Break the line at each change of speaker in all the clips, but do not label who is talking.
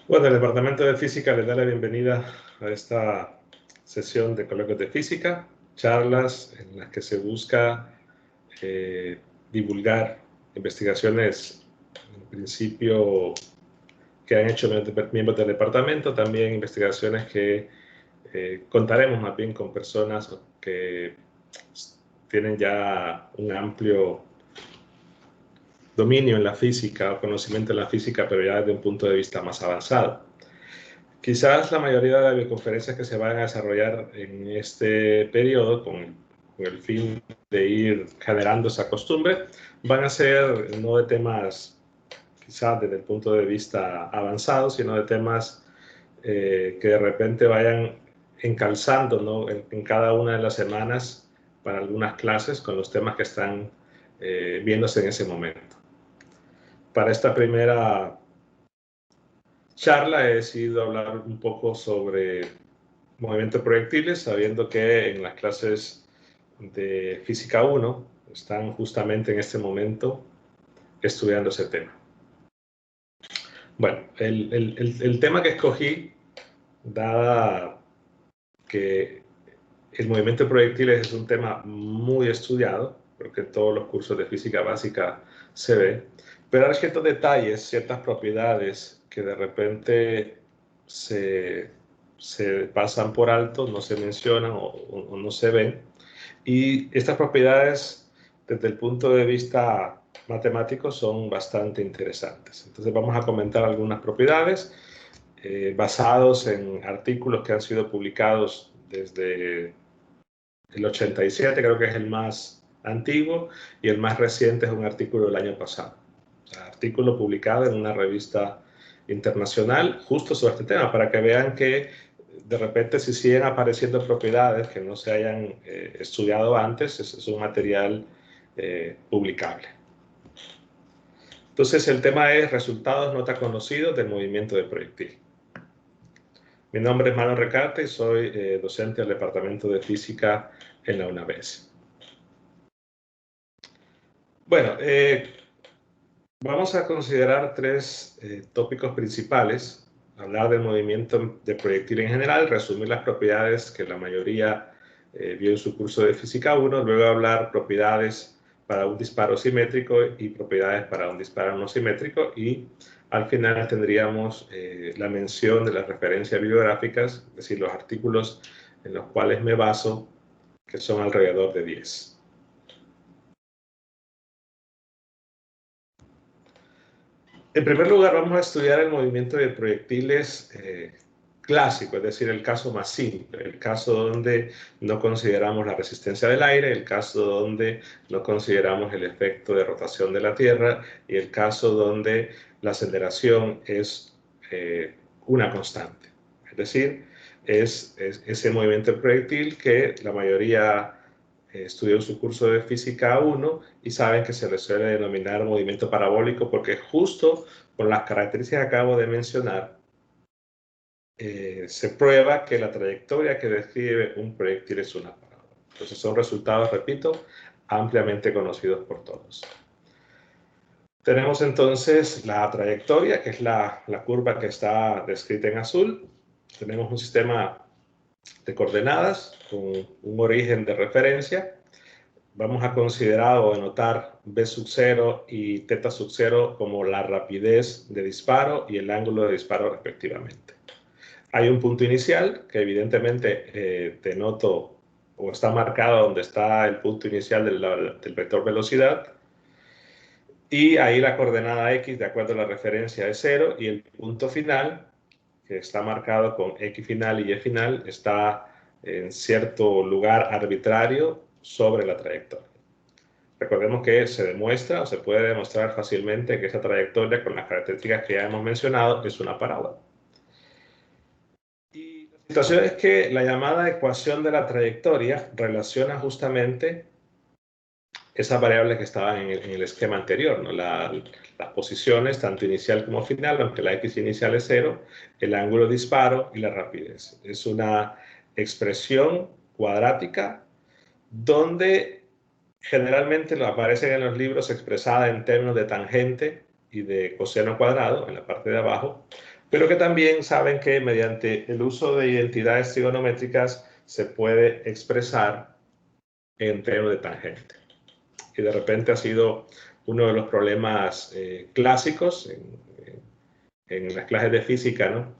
Bueno, el Departamento de Física les da la bienvenida a esta sesión de coloquios de física, charlas en las que se busca divulgar investigaciones, en principio, que han hecho miembros del departamento, también investigaciones que contaremos más bien con personas que tienen ya un amplio dominio en la física o conocimiento en la física, pero ya desde un punto de vista más avanzado. Quizás la mayoría de las videoconferencias que se van a desarrollar en este periodo, con el fin de ir generando esa costumbre, van a ser no de temas quizás desde el punto de vista avanzado, sino de temas que de repente vayan encalzando, ¿no?, en cada una de las semanas para algunas clases con los temas que están viéndose en ese momento. Para esta primera charla he decidido hablar un poco sobre movimiento de proyectiles, sabiendo que en las clases de Física 1 están justamente en este momento estudiando ese tema. Bueno, el tema que escogí, dada que el movimiento de proyectiles es un tema muy estudiado, porque en todos los cursos de física básica se ve, pero hay ciertos detalles, ciertas propiedades que de repente se pasan por alto, no se mencionan o no se ven. Y estas propiedades, desde el punto de vista matemático, son bastante interesantes. Entonces vamos a comentar algunas propiedades basados en artículos que han sido publicados desde el 87, creo que es el más antiguo, y el más reciente es un artículo del año pasado. O sea, artículo publicado en una revista internacional justo sobre este tema, para que vean que de repente si siguen apareciendo propiedades que no se hayan estudiado antes, es un material publicable. Entonces el tema es resultados no tan conocidos del movimiento de proyectil. Mi nombre es Manuel Recarte y soy docente del Departamento de Física en la UNAVES. Bueno, vamos a considerar tres tópicos principales, hablar del movimiento de proyectil en general, resumir las propiedades que la mayoría vio en su curso de Física 1, luego hablar propiedades para un disparo simétrico y propiedades para un disparo no simétrico, y al final tendríamos la mención de las referencias bibliográficas, es decir, los artículos en los cuales me baso, que son alrededor de 10. En primer lugar, vamos a estudiar el movimiento de proyectiles clásico, es decir, el caso más simple, el caso donde no consideramos la resistencia del aire, el caso donde no consideramos el efecto de rotación de la Tierra y el caso donde la aceleración es una constante. Es decir, es ese movimiento de proyectil que la mayoría estudió su curso de Física 1 y saben que se le suele denominar movimiento parabólico porque justo con las características que acabo de mencionar se prueba que la trayectoria que describe un proyectil es una parábola. Entonces son resultados, repito, ampliamente conocidos por todos. Tenemos entonces la trayectoria, que es la curva que está descrita en azul. Tenemos un sistema de coordenadas con un origen de referencia. Vamos a considerar o anotar B sub 0 y θ sub 0 como la rapidez de disparo y el ángulo de disparo respectivamente. Hay un punto inicial que evidentemente denoto o está marcado donde está el punto inicial del vector velocidad, y ahí la coordenada X de acuerdo a la referencia es 0 y el punto final, que está marcado con X final y Y final, está en cierto lugar arbitrario sobre la trayectoria. Recordemos que se demuestra o se puede demostrar fácilmente que esa trayectoria, con las características que ya hemos mencionado, es una parábola. Y la situación es que la llamada ecuación de la trayectoria relaciona justamente esas variables que estaban en el esquema anterior, ¿no? Las posiciones, tanto inicial como final, aunque la X inicial es 0, el ángulo de disparo y la rapidez. Es una expresión cuadrática donde generalmente lo aparecen en los libros expresada en términos de tangente y de coseno cuadrado en la parte de abajo, pero que también saben que mediante el uso de identidades trigonométricas se puede expresar en términos de tangente. Y de repente ha sido uno de los problemas clásicos en las clases de física, ¿no?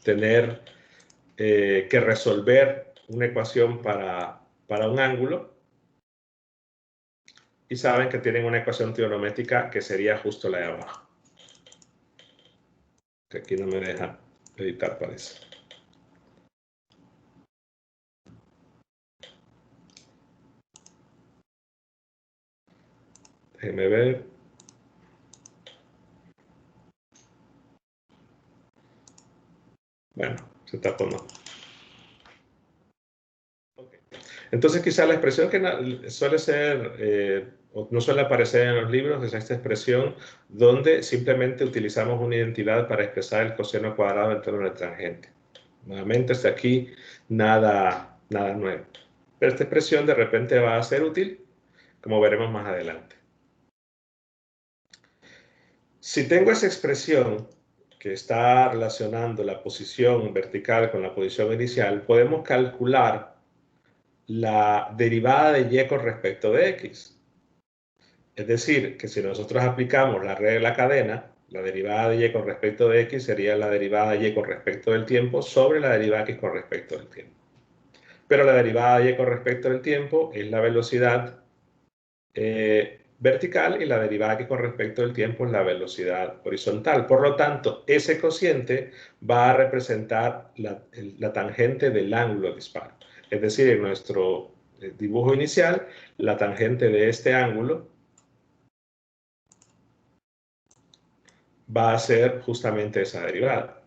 Tener que resolver una ecuación para un ángulo y saben que tienen una ecuación trigonométrica que sería justo la de abajo. Que aquí no me deja editar, parece. Déjenme ver. Bueno, se tapó, no. Okay. Entonces quizá la expresión que suele ser, o no suele aparecer en los libros, es esta expresión donde simplemente utilizamos una identidad para expresar el coseno cuadrado en términos de tangente. Nuevamente hasta aquí nada nuevo. Pero esta expresión de repente va a ser útil, como veremos más adelante. Si tengo esa expresión que está relacionando la posición vertical con la posición inicial, podemos calcular la derivada de y con respecto de x. Es decir, que si nosotros aplicamos la regla cadena, la derivada de y con respecto de x sería la derivada de y con respecto del tiempo sobre la derivada de x con respecto del tiempo. Pero la derivada de y con respecto del tiempo es la velocidad vertical y la derivada que con respecto del tiempo es la velocidad horizontal. Por lo tanto, ese cociente va a representar la tangente del ángulo de disparo. Es decir, en nuestro dibujo inicial, la tangente de este ángulo va a ser justamente esa derivada.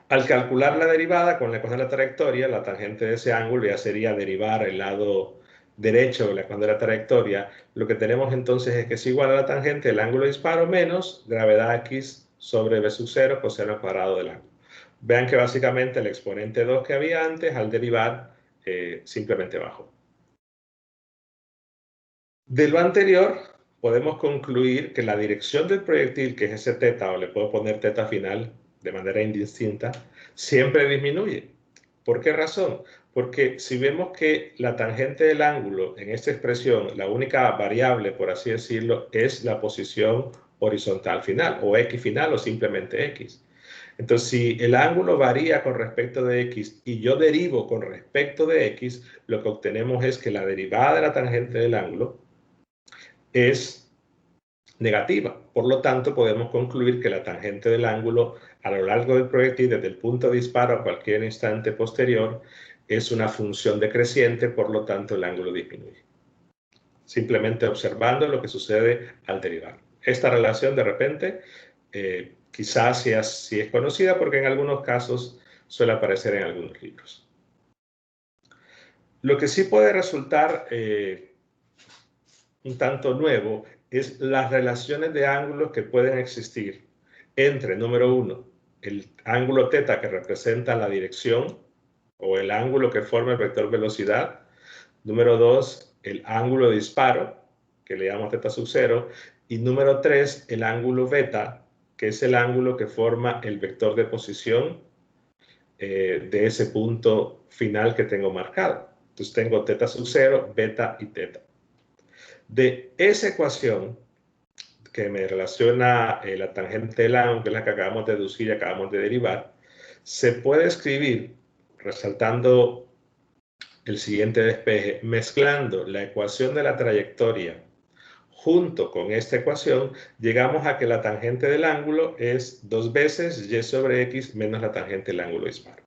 Al calcular la derivada con la ecuación de la trayectoria, la tangente de ese ángulo ya sería derivar el lado derecho de la ecuación de la trayectoria. Lo que tenemos entonces es que es igual a la tangente del ángulo de disparo menos gravedad x sobre b sub 0 coseno cuadrado del ángulo. Vean que básicamente el exponente 2 que había antes, al derivar, simplemente bajó. De lo anterior, podemos concluir que la dirección del proyectil, que es ese teta, o le puedo poner teta final de manera indistinta, siempre disminuye. ¿Por qué razón? Porque si vemos que la tangente del ángulo en esta expresión, la única variable, por así decirlo, es la posición horizontal final, o x final, o simplemente x. Entonces, si el ángulo varía con respecto de x y yo derivo con respecto de x, lo que obtenemos es que la derivada de la tangente del ángulo es negativa. Por lo tanto, podemos concluir que la tangente del ángulo a lo largo del proyectil, desde el punto de disparo a cualquier instante posterior, es una función decreciente, por lo tanto el ángulo disminuye. Simplemente observando lo que sucede al derivar. Esta relación de repente quizás sí es conocida porque en algunos casos suele aparecer en algunos libros. Lo que sí puede resultar un tanto nuevo es las relaciones de ángulos que pueden existir entre, número uno, el ángulo θ que representa la dirección o el ángulo que forma el vector velocidad. Número dos, el ángulo de disparo, que le llamamos θ sub 0. Y número tres, el ángulo beta, que es el ángulo que forma el vector de posición de ese punto final que tengo marcado. Entonces tengo θ sub 0, beta y θ. De esa ecuación que me relaciona la tangente del ángulo, que es la que acabamos de deducir y acabamos de derivar, se puede escribir resaltando el siguiente despeje, mezclando la ecuación de la trayectoria junto con esta ecuación, llegamos a que la tangente del ángulo es 2 veces y sobre x menos la tangente del ángulo de disparo.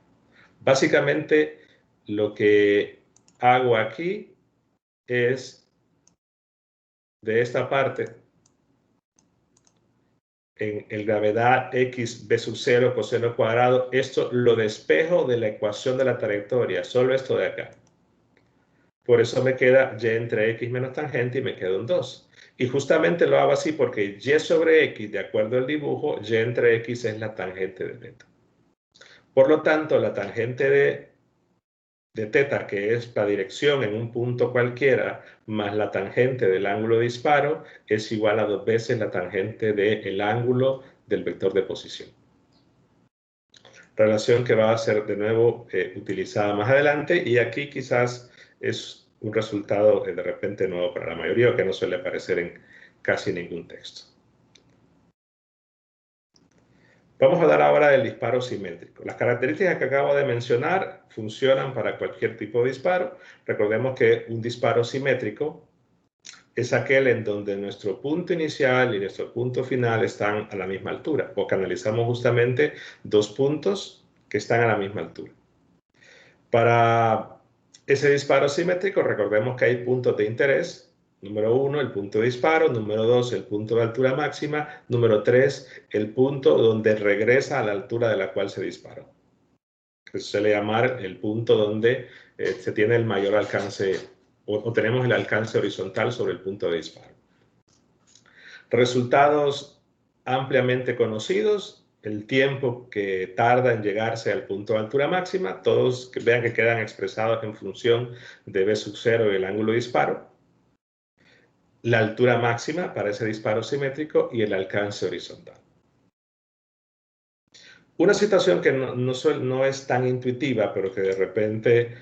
Básicamente, lo que hago aquí es de esta parte, en el gravedad x b sub 0 coseno cuadrado, esto lo despejo de la ecuación de la trayectoria, solo esto de acá. Por eso me queda y entre x menos tangente y me queda un 2. Y justamente lo hago así porque y sobre x, de acuerdo al dibujo, y entre x es la tangente de beta. Por lo tanto, la tangente de θ, que es la dirección en un punto cualquiera, más la tangente del ángulo de disparo, es igual a 2 veces la tangente del ángulo del vector de posición. relación que va a ser de nuevo utilizada más adelante, y aquí quizás es un resultado de repente nuevo para la mayoría o que no suele aparecer en casi ningún texto. Vamos a hablar ahora del disparo simétrico. Las características que acabo de mencionar funcionan para cualquier tipo de disparo. Recordemos que un disparo simétrico es aquel en donde nuestro punto inicial y nuestro punto final están a la misma altura, o que analizamos justamente dos puntos que están a la misma altura. Para ese disparo simétrico, recordemos que hay puntos de interés. Número 1, el punto de disparo. Número 2, el punto de altura máxima. Número 3, el punto donde regresa a la altura de la cual se disparó. Que se suele llamar el punto donde se tiene el mayor alcance o tenemos el alcance horizontal sobre el punto de disparo. Resultados ampliamente conocidos: el tiempo que tarda en llegarse al punto de altura máxima. Todos vean que quedan expresados en función de B sub 0 y el ángulo de disparo. La altura máxima para ese disparo simétrico y el alcance horizontal. Una situación que no es tan intuitiva, pero que de repente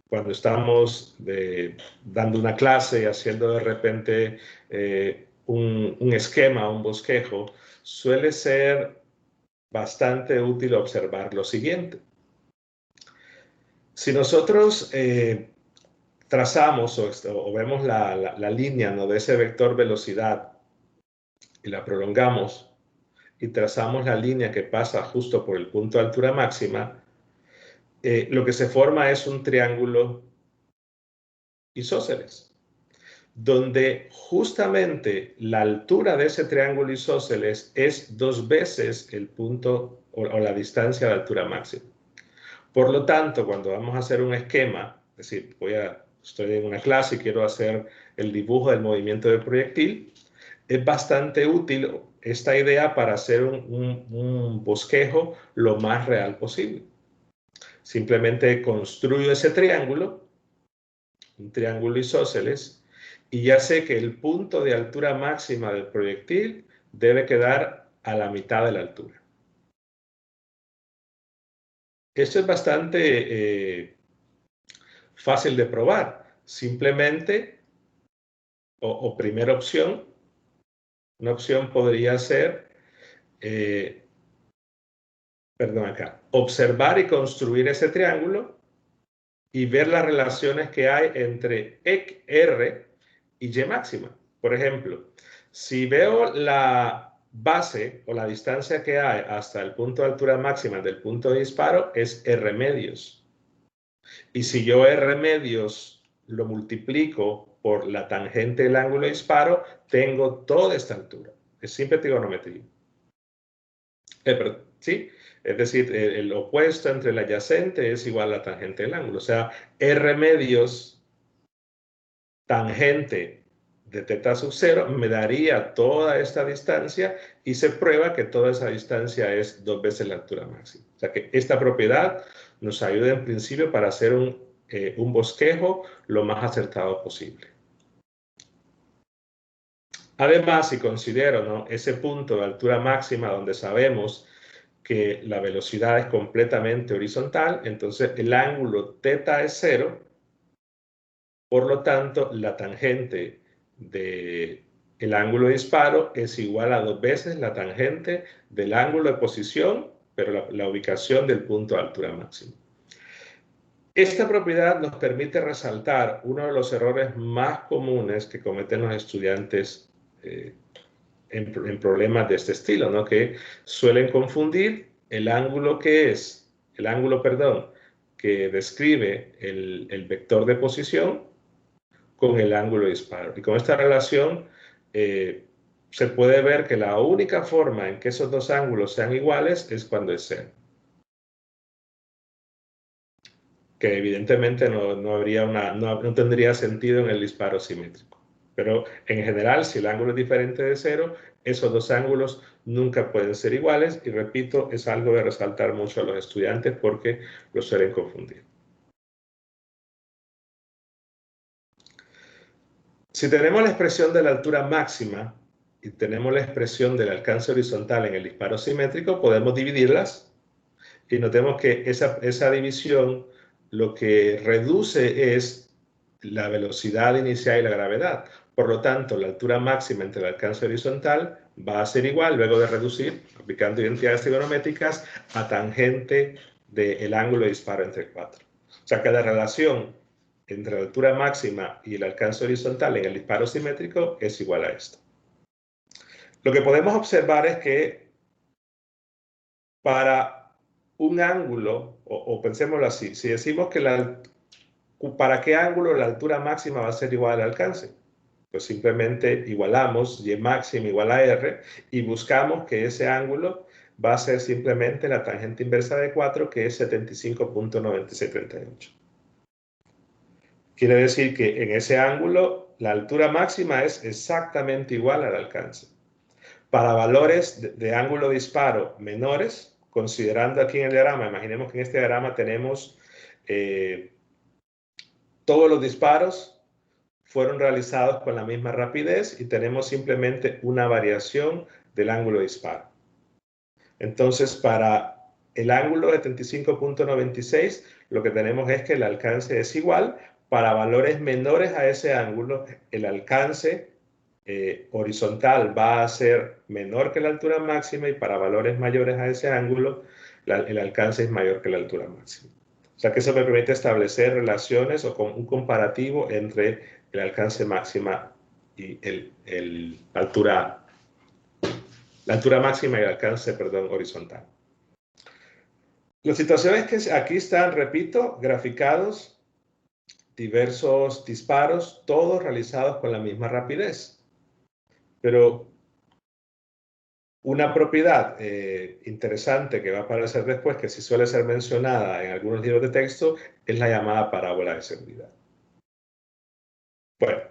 cuando estamos dando una clase y haciendo de repente un esquema, un bosquejo, suele ser bastante útil observar lo siguiente. Si nosotros trazamos o vemos la línea, ¿no?, de ese vector velocidad y la prolongamos y trazamos la línea que pasa justo por el punto de altura máxima, lo que se forma es un triángulo isósceles, donde justamente la altura de ese triángulo isósceles es 2 veces el punto o la distancia de altura máxima. Por lo tanto, cuando vamos a hacer un esquema, es decir, estoy en una clase y quiero hacer el dibujo del movimiento del proyectil, es bastante útil esta idea para hacer un bosquejo lo más real posible. Simplemente construyo ese triángulo, un triángulo isósceles, y ya sé que el punto de altura máxima del proyectil debe quedar a la mitad de la altura. Esto es bastante fácil de probar. Simplemente, o primera opción, una opción podría ser, observar y construir ese triángulo y ver las relaciones que hay entre R y Y máxima. Por ejemplo, si veo la base o la distancia que hay hasta el punto de altura máxima del punto de disparo, es R medios. Y si yo R medios lo multiplico por la tangente del ángulo de disparo, tengo toda esta altura. Es simple trigonometría. ¿Sí? Es decir, el opuesto entre el adyacente es igual a la tangente del ángulo. O sea, R medios tangente de θ sub 0 me daría toda esta distancia, y se prueba que toda esa distancia es 2 veces la altura máxima. O sea que esta propiedad nos ayuda en principio para hacer un bosquejo lo más acertado posible. Además, si considero, ¿no?, ese punto de altura máxima donde sabemos que la velocidad es completamente horizontal, entonces el ángulo θ es 0, por lo tanto la tangente del ángulo de disparo es igual a 2 veces la tangente del ángulo de posición, pero la ubicación del punto de altura máxima. Esta propiedad nos permite resaltar uno de los errores más comunes que cometen los estudiantes en problemas de este estilo, ¿no?, que suelen confundir el ángulo que describe el vector de posición con el ángulo de disparo. Y con esta relación se puede ver que la única forma en que esos dos ángulos sean iguales es cuando es 0. Que evidentemente no tendría sentido en el disparo simétrico. Pero en general, si el ángulo es diferente de 0, esos dos ángulos nunca pueden ser iguales, y repito, es algo de resaltar mucho a los estudiantes porque lo suelen confundir. Si tenemos la expresión de la altura máxima y tenemos la expresión del alcance horizontal en el disparo simétrico, podemos dividirlas y notemos que esa división lo que reduce es la velocidad inicial y la gravedad. Por lo tanto, la altura máxima entre el alcance horizontal va a ser igual, luego de reducir, aplicando identidades trigonométricas, a tangente del ángulo de disparo entre 4. O sea que la relación entre la altura máxima y el alcance horizontal en el disparo simétrico es igual a esto. Lo que podemos observar es que para un ángulo, o pensémoslo así, si decimos que ¿para qué ángulo la altura máxima va a ser igual al alcance? Pues simplemente igualamos y máxima igual a r y buscamos que ese ángulo va a ser simplemente la tangente inversa de 4, que es 75.9638. Quiere decir que en ese ángulo la altura máxima es exactamente igual al alcance. Para valores de ángulo de disparo menores, considerando aquí en el diagrama, imaginemos que en este diagrama tenemos todos los disparos fueron realizados con la misma rapidez y tenemos simplemente una variación del ángulo de disparo. Entonces, para el ángulo de 75.96, lo que tenemos es que el alcance es igual. Para valores menores a ese ángulo, el alcance horizontal va a ser menor que la altura máxima y para valores mayores a ese ángulo, el alcance es mayor que la altura máxima. O sea que eso me permite establecer relaciones o con un comparativo entre el alcance máxima y la altura máxima y el alcance, perdón, horizontal. Las situaciones que aquí están, repito, graficados, diversos disparos, todos realizados con la misma rapidez. Pero una propiedad interesante que va a aparecer después, que sí suele ser mencionada en algunos libros de texto, es la llamada parábola de seguridad. Bueno,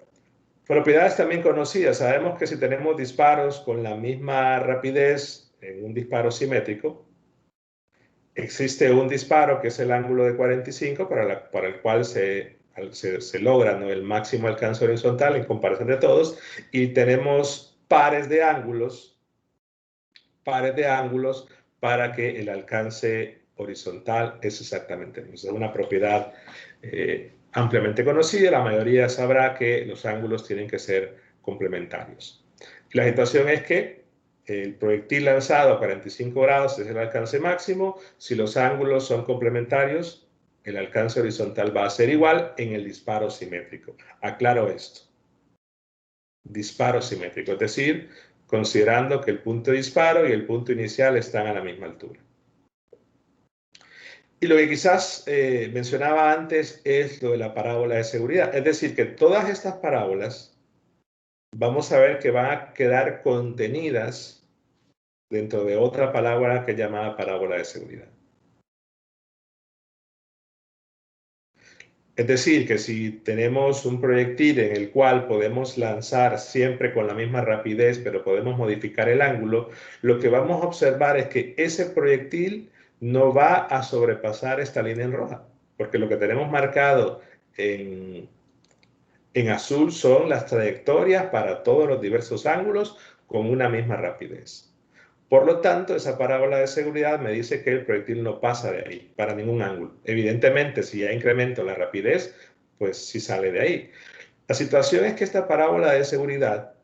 propiedades también conocidas. Sabemos que si tenemos disparos con la misma rapidez en un disparo simétrico, existe un disparo que es el ángulo de 45 para el cual se logra, ¿no?, el máximo alcance horizontal en comparación de todos, y tenemos pares de ángulos para que el alcance horizontal es exactamente el mismo. Es una propiedad ampliamente conocida. La mayoría sabrá que los ángulos tienen que ser complementarios. La situación es que el proyectil lanzado a 45 grados es el alcance máximo. Si los ángulos son complementarios, el alcance horizontal va a ser igual en el disparo simétrico. Aclaro esto. Disparo simétrico, es decir, considerando que el punto de disparo y el punto inicial están a la misma altura. Y lo que quizás mencionaba antes es lo de la parábola de seguridad. Es decir, que todas estas parábolas vamos a ver que van a quedar contenidas dentro de otra palabra que es llamada parábola de seguridad. Es decir, que si tenemos un proyectil en el cual podemos lanzar siempre con la misma rapidez, pero podemos modificar el ángulo, lo que vamos a observar es que ese proyectil no va a sobrepasar esta línea en roja, porque lo que tenemos marcado en azul son las trayectorias para todos los diversos ángulos con una misma rapidez. Por lo tanto, esa parábola de seguridad me dice que el proyectil no pasa de ahí, para ningún ángulo. Evidentemente, si ya incremento la rapidez, pues sí sale de ahí. La situación es que esta parábola de seguridad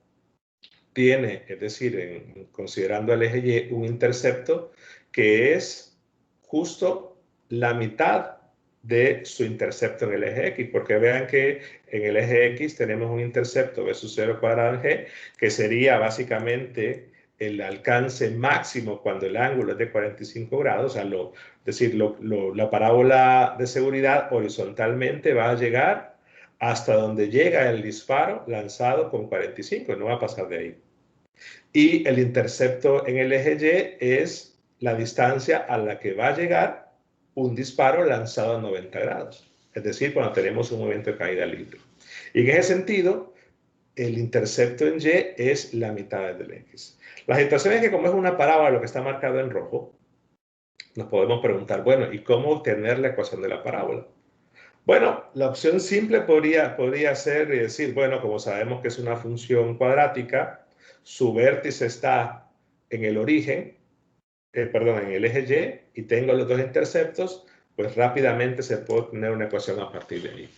tiene, es decir, considerando el eje Y, un intercepto que es justo la mitad de su intercepto en el eje X, porque vean que en el eje X tenemos un intercepto v sub 0 cuadrado en G, que sería básicamente el alcance máximo cuando el ángulo es de 45 grados, o sea, la parábola de seguridad horizontalmente va a llegar hasta donde llega el disparo lanzado con 45, no va a pasar de ahí. Y el intercepto en el eje Y es la distancia a la que va a llegar un disparo lanzado a 90 grados, es decir, cuando tenemos un movimiento de caída libre. Y en ese sentido, el intercepto en Y es la mitad del X. La situación es que como es una parábola lo que está marcado en rojo, nos podemos preguntar, bueno, ¿y cómo obtener la ecuación de la parábola? Bueno, la opción simple podría ser decir, bueno, como sabemos que es una función cuadrática, su vértice está en el origen, en el eje Y y tengo los dos interceptos, pues rápidamente se puede obtener una ecuación a partir de ahí.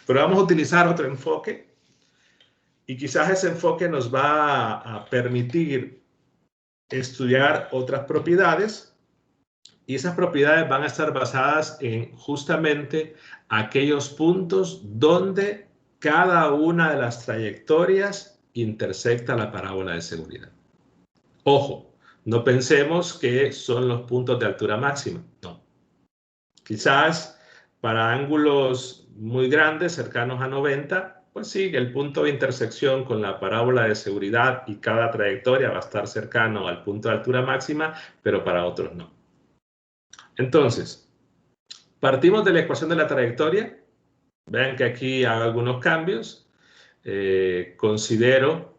Pero vamos a utilizar otro enfoque y quizás ese enfoque nos va a permitir estudiar otras propiedades y esas propiedades van a estar basadas en justamente aquellos puntos donde cada una de las trayectorias intersecta la parábola de seguridad. Ojo, no pensemos que son los puntos de altura máxima, no. Quizás para ángulos muy grandes, cercanos a 90, pues sí, el punto de intersección con la parábola de seguridad y cada trayectoria va a estar cercano al punto de altura máxima, pero para otros no. Entonces, partimos de la ecuación de la trayectoria. Vean que aquí hago algunos cambios. Considero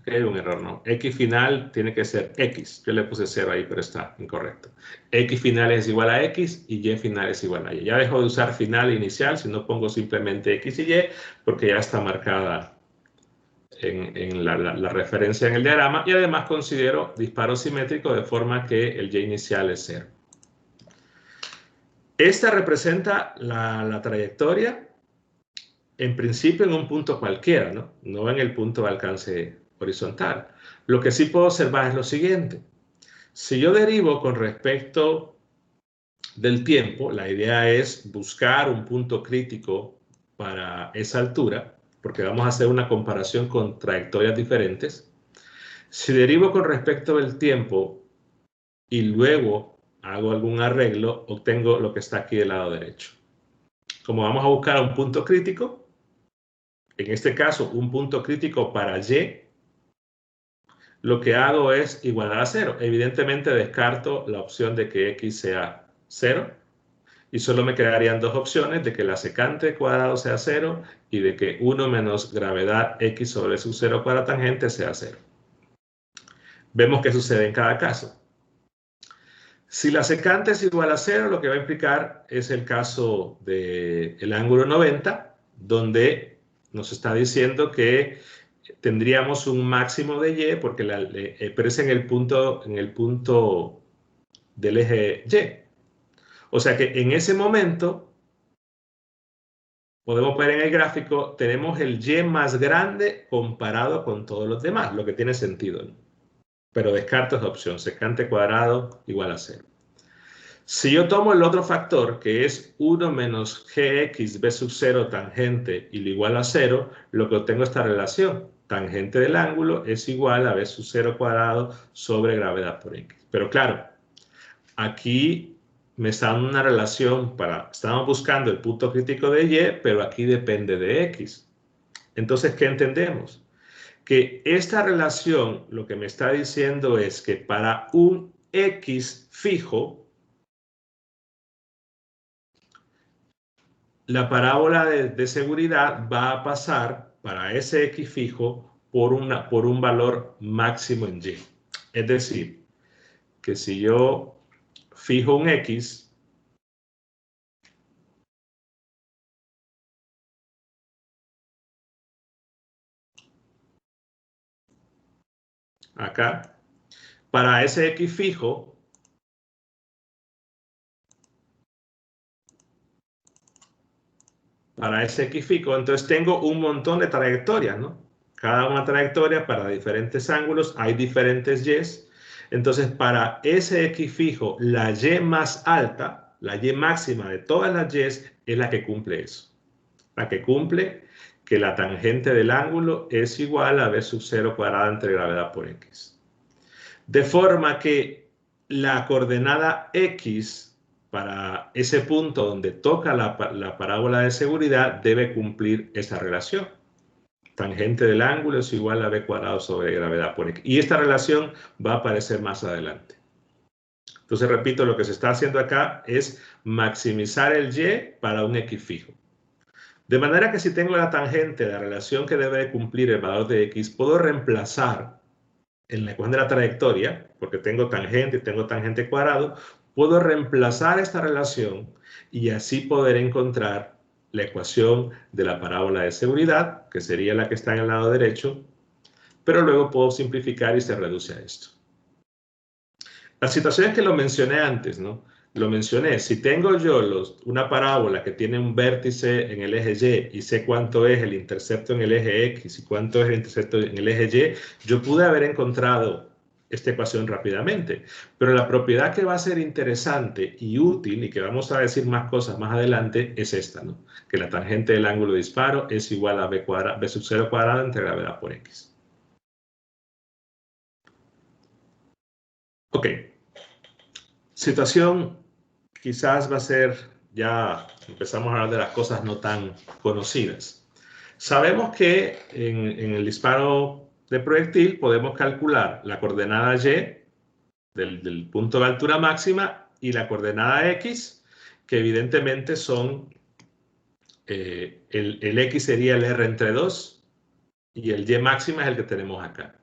que hay un error, ¿no? X final tiene que ser X. Yo le puse 0 ahí, pero está incorrecto. X final es igual a X y Y final es igual a Y. Ya dejo de usar final inicial, si no pongo simplemente X y Y, porque ya está marcada en la referencia en el diagrama. Y además considero disparo simétrico de forma que el Y inicial es 0. Esta representa la trayectoria, en principio en un punto cualquiera, ¿no? No en el punto de alcance horizontal. Lo que sí puedo observar es lo siguiente. Si yo derivo con respecto del tiempo, la idea es buscar un punto crítico para esa altura, porque vamos a hacer una comparación con trayectorias diferentes. Si derivo con respecto del tiempo y luego hago algún arreglo, obtengo lo que está aquí del lado derecho. Como vamos a buscar un punto crítico, en este caso un punto crítico para Y, lo que hago es igualar a 0. Evidentemente descarto la opción de que X sea 0 y solo me quedarían dos opciones, de que la secante cuadrado sea 0 y de que 1 menos gravedad X sobre su 0 cuadrada tangente sea 0. Vemos qué sucede en cada caso. Si la secante es igual a 0, lo que va a implicar es el caso del ángulo 90, donde nos está diciendo que tendríamos un máximo de Y, porque pero es en el punto del eje Y. O sea que en ese momento, podemos ver en el gráfico, tenemos el Y más grande comparado con todos los demás, lo que tiene sentido, ¿no? Pero descarto esa opción, secante cuadrado igual a 0. Si yo tomo el otro factor, que es 1 menos gx b sub 0 tangente y lo igual a 0, lo que obtengo esta relación. Tangente del ángulo es igual a b sub 0 cuadrado sobre gravedad por x. Pero claro, aquí me está dando una relación estamos buscando el punto crítico de y, pero aquí depende de x. Entonces, ¿qué entendemos? Que esta relación lo que me está diciendo es que para un x fijo, la parábola de seguridad va a pasar para ese x fijo por un valor máximo en y. Es decir, que si yo fijo un x, acá, para ese x fijo, entonces tengo un montón de trayectorias, ¿no? Cada una trayectoria para diferentes ángulos, hay diferentes y's. Entonces, para ese x fijo, la y más alta, la y máxima de todas las y's, es la que cumple eso. La que cumple que la tangente del ángulo es igual a b sub 0 cuadrada entre gravedad por x. De forma que la coordenada x para ese punto donde toca la parábola de seguridad debe cumplir esa relación. Tangente del ángulo es igual a b cuadrado sobre gravedad por x. Y esta relación va a aparecer más adelante. Entonces, repito, lo que se está haciendo acá es maximizar el y para un x fijo. De manera que si tengo la tangente de la relación que debe cumplir el valor de x, puedo reemplazar en la ecuación de la trayectoria, porque tengo tangente cuadrado, puedo reemplazar esta relación y así poder encontrar la ecuación de la parábola de seguridad, que sería la que está en el lado derecho, pero luego puedo simplificar y se reduce a esto. La situación es que lo mencioné antes, ¿no? Lo mencioné. Si tengo yo una parábola que tiene un vértice en el eje Y y sé cuánto es el intercepto en el eje X y cuánto es el intercepto en el eje Y, yo pude haber encontrado esta ecuación rápidamente. Pero la propiedad que va a ser interesante y útil, y que vamos a decir más cosas más adelante, es esta, ¿no? Que la tangente del ángulo de disparo es igual a b sub 0 cuadrado entre gravedad por X. Ok. Situación quizás va a ser, ya empezamos a hablar de las cosas no tan conocidas. Sabemos que en el disparo de proyectil podemos calcular la coordenada Y del punto de altura máxima y la coordenada X, que evidentemente son, el X sería el R entre 2 y el Y máxima es el que tenemos acá.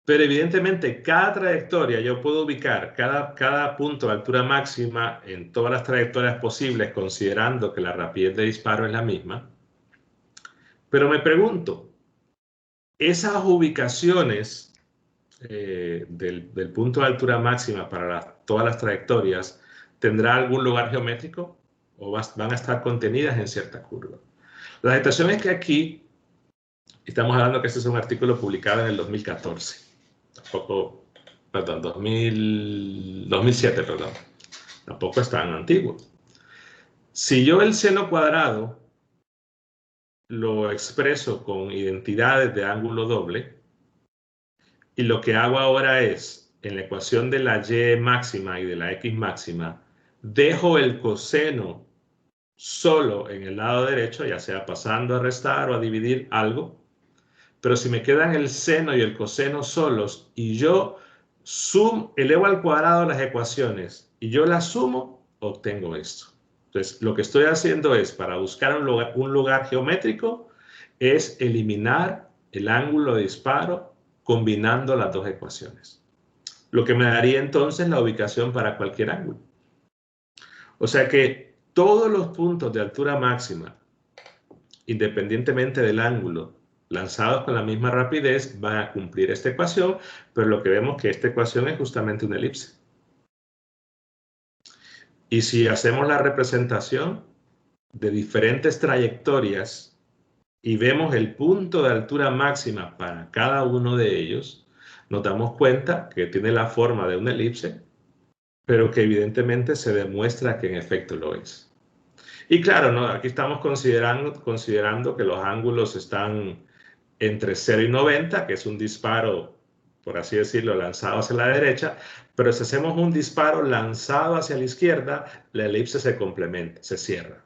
Pero evidentemente cada trayectoria yo puedo ubicar cada punto de altura máxima en todas las trayectorias posibles considerando que la rapidez de disparo es la misma. Pero me pregunto, esas ubicaciones del punto de altura máxima para todas las trayectorias, ¿tendrá algún lugar geométrico o van a estar contenidas en cierta curva? La situación es que aquí estamos hablando que este es un artículo publicado en el 2014. Tampoco, perdón, 2007, perdón. Tampoco es tan antiguo. Si yo el seno cuadrado lo expreso con identidades de ángulo doble, y lo que hago ahora es, en la ecuación de la y máxima y de la x máxima, dejo el coseno solo en el lado derecho, ya sea pasando a restar o a dividir algo, pero si me quedan el seno y el coseno solos y yo elevo al cuadrado las ecuaciones y yo las sumo, obtengo esto. Entonces, lo que estoy haciendo es, para buscar un lugar geométrico, es eliminar el ángulo de disparo combinando las dos ecuaciones. Lo que me daría entonces la ubicación para cualquier ángulo. O sea que todos los puntos de altura máxima, independientemente del ángulo, lanzados con la misma rapidez, van a cumplir esta ecuación, pero lo que vemos es que esta ecuación es justamente una elipse. Y si hacemos la representación de diferentes trayectorias y vemos el punto de altura máxima para cada uno de ellos, nos damos cuenta que tiene la forma de una elipse, pero que evidentemente se demuestra que en efecto lo es. Y claro, ¿no? Aquí estamos considerando que los ángulos están entre 0 y 90, que es un disparo, por así decirlo, lanzado hacia la derecha, pero si hacemos un disparo lanzado hacia la izquierda, la elipse se complementa, se cierra.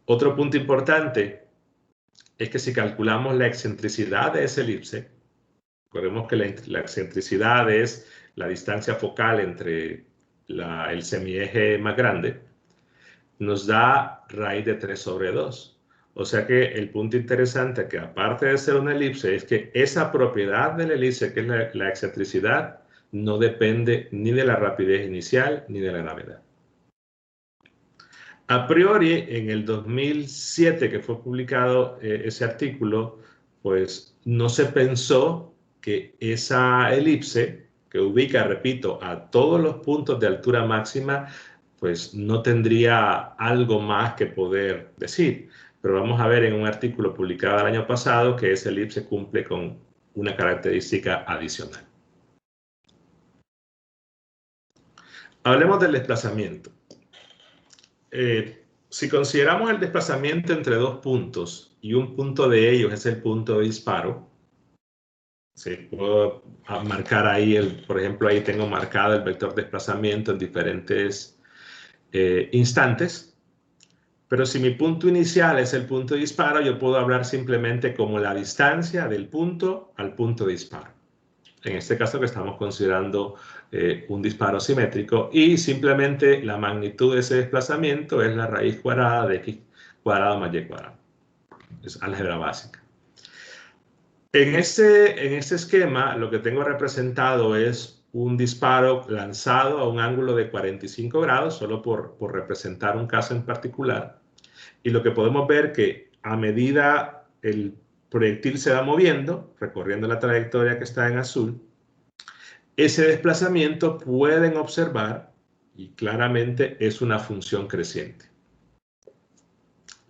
Otro punto importante es que si calculamos la excentricidad de esa elipse, recordemos que la excentricidad es la distancia focal entre el semieje más grande, nos da raíz de 3 sobre 2. O sea que el punto interesante, que aparte de ser una elipse, es que esa propiedad de la elipse, que es la excentricidad, no depende ni de la rapidez inicial ni de la gravedad. A priori, en el 2007 que fue publicado ese artículo, pues no se pensó que esa elipse, que ubica, repito, a todos los puntos de altura máxima, pues no tendría algo más que poder decir. Pero vamos a ver en un artículo publicado el año pasado que esa elipse cumple con una característica adicional. Hablemos del desplazamiento. Si consideramos el desplazamiento entre dos puntos y un punto de ellos es el punto de disparo, ¿sí? Puedo marcar ahí, por ejemplo, ahí tengo marcado el vector desplazamiento en diferentes instantes, pero si mi punto inicial es el punto de disparo, yo puedo hablar simplemente como la distancia del punto al punto de disparo. En este caso que estamos considerando un disparo simétrico, y simplemente la magnitud de ese desplazamiento es la raíz cuadrada de x cuadrado más y cuadrado. Es álgebra básica. En este esquema lo que tengo representado es un disparo lanzado a un ángulo de 45 grados, solo por representar un caso en particular. Y lo que podemos ver que a medida el proyectil se va moviendo, recorriendo la trayectoria que está en azul, ese desplazamiento pueden observar, y claramente es una función creciente.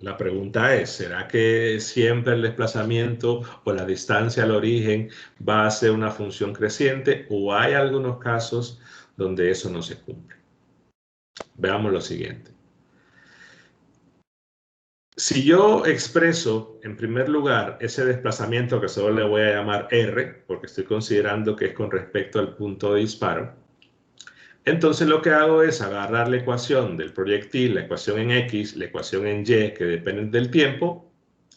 La pregunta es, ¿será que siempre el desplazamiento o la distancia al origen va a ser una función creciente o hay algunos casos donde eso no se cumple? Veamos lo siguiente. Si yo expreso, en primer lugar, ese desplazamiento que solo le voy a llamar R, porque estoy considerando que es con respecto al punto de disparo, entonces lo que hago es agarrar la ecuación del proyectil, la ecuación en X, la ecuación en Y, que dependen del tiempo,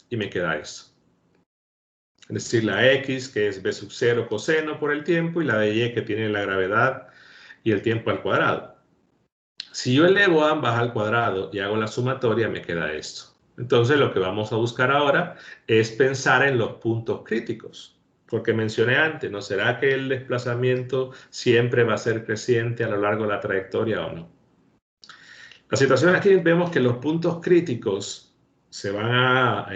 y me queda esto. Es decir, la X, que es B sub 0 coseno por el tiempo, y la de Y, que tiene la gravedad y el tiempo al cuadrado. Si yo elevo ambas al cuadrado y hago la sumatoria, me queda esto. Entonces, lo que vamos a buscar ahora es pensar en los puntos críticos. Porque mencioné antes, ¿no será que el desplazamiento siempre va a ser creciente a lo largo de la trayectoria o no? La situación aquí vemos que los puntos críticos se van a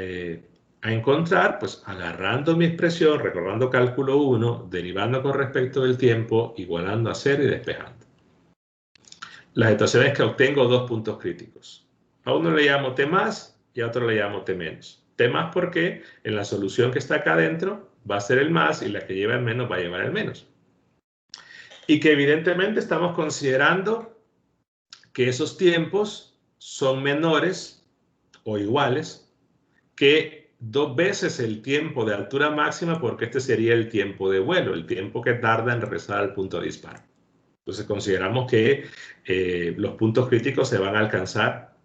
encontrar pues agarrando mi expresión, recordando cálculo 1, derivando con respecto del tiempo, igualando a 0 y despejando. La situación es que obtengo dos puntos críticos. A uno le llamo T más y a otro le llamo T menos. T más porque en la solución que está acá adentro va a ser el más y la que lleva el menos va a llevar el menos. Y que evidentemente estamos considerando que esos tiempos son menores o iguales que 2 veces el tiempo de altura máxima, porque este sería el tiempo de vuelo, el tiempo que tarda en regresar al punto de disparo. Entonces consideramos que los puntos críticos se van a alcanzar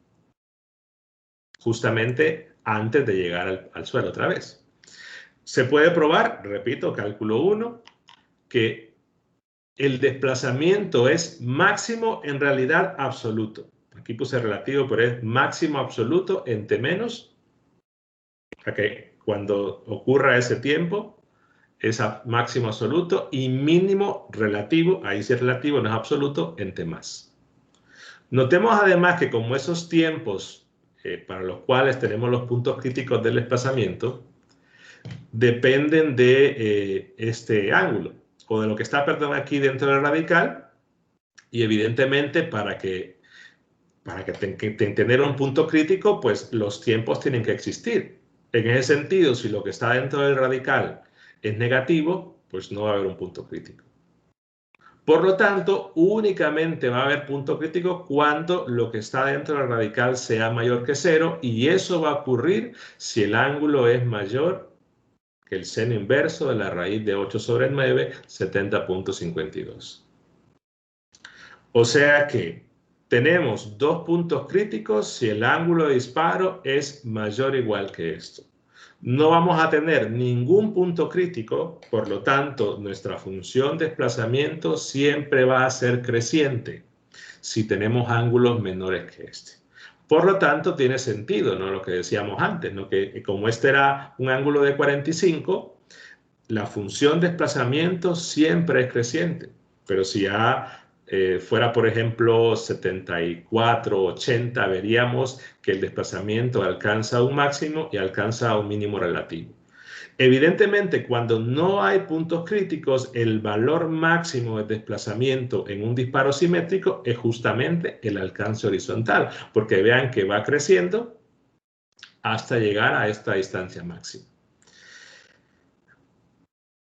justamente antes de llegar al suelo otra vez. Se puede probar, repito, cálculo 1, que el desplazamiento es máximo en realidad absoluto. Aquí puse relativo, pero es máximo absoluto en T menos. Okay. Cuando ocurra ese tiempo, es máximo absoluto y mínimo relativo, ahí sí es relativo, no es absoluto, en T más. Notemos además que como esos tiempos para los cuales tenemos los puntos críticos del desplazamiento dependen de este ángulo, o de lo que está, perdón, aquí dentro del radical, y evidentemente para tener un punto crítico, pues los tiempos tienen que existir. En ese sentido, si lo que está dentro del radical es negativo, pues no va a haber un punto crítico. Por lo tanto, únicamente va a haber punto crítico cuando lo que está dentro del radical sea mayor que 0, y eso va a ocurrir si el ángulo es mayor que el seno inverso de la raíz de 8 sobre 9, 70.52. O sea que tenemos dos puntos críticos si el ángulo de disparo es mayor o igual que esto. No vamos a tener ningún punto crítico, por lo tanto, nuestra función de desplazamiento siempre va a ser creciente si tenemos ángulos menores que este. Por lo tanto, tiene sentido, ¿no?, lo que decíamos antes, ¿no?, que como este era un ángulo de 45, la función de desplazamiento siempre es creciente. Pero si ya fuera, por ejemplo, 74, 80, veríamos que el desplazamiento alcanza un máximo y alcanza un mínimo relativo. Evidentemente, cuando no hay puntos críticos, el valor máximo de desplazamiento en un disparo simétrico es justamente el alcance horizontal, porque vean que va creciendo hasta llegar a esta distancia máxima.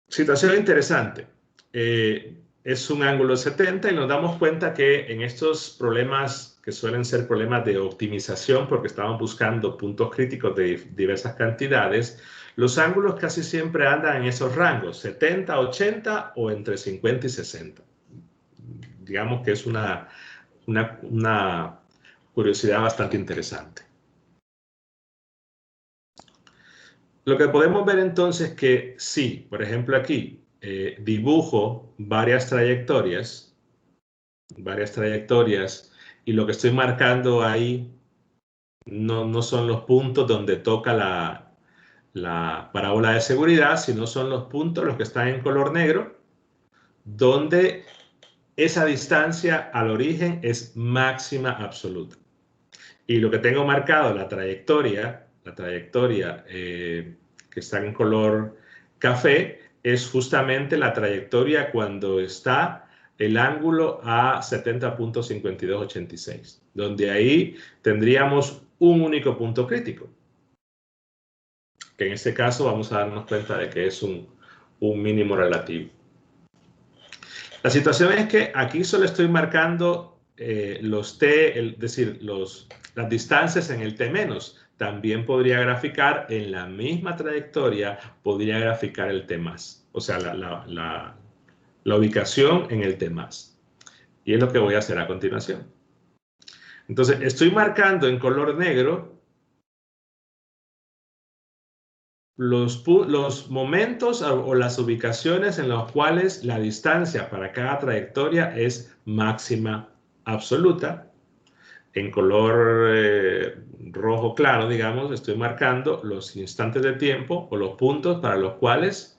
Situación interesante. Es un ángulo 70 y nos damos cuenta que en estos problemas que suelen ser problemas de optimización porque estamos buscando puntos críticos de diversas cantidades, los ángulos casi siempre andan en esos rangos, 70, 80 o entre 50 y 60. Digamos que es una curiosidad bastante interesante. Lo que podemos ver entonces es que sí, por ejemplo aquí, dibujo varias trayectorias, y lo que estoy marcando ahí no son los puntos donde toca la parábola de seguridad, sino son los puntos, los que están en color negro, donde esa distancia al origen es máxima absoluta. Y lo que tengo marcado, la trayectoria que está en color café, es justamente la trayectoria cuando está el ángulo a 70.5286, donde ahí tendríamos un único punto crítico, que en este caso vamos a darnos cuenta de que es un mínimo relativo. La situación es que aquí solo estoy marcando los t, es decir, las distancias en el t menos. También podría graficar en la misma trayectoria, podría graficar el t más, o sea, la ubicación en el t más. Y es lo que voy a hacer a continuación. Entonces, estoy marcando en color negro los momentos o las ubicaciones en los cuales la distancia para cada trayectoria es máxima absoluta. En color rojo claro, digamos, estoy marcando los instantes de tiempo o los puntos para los cuales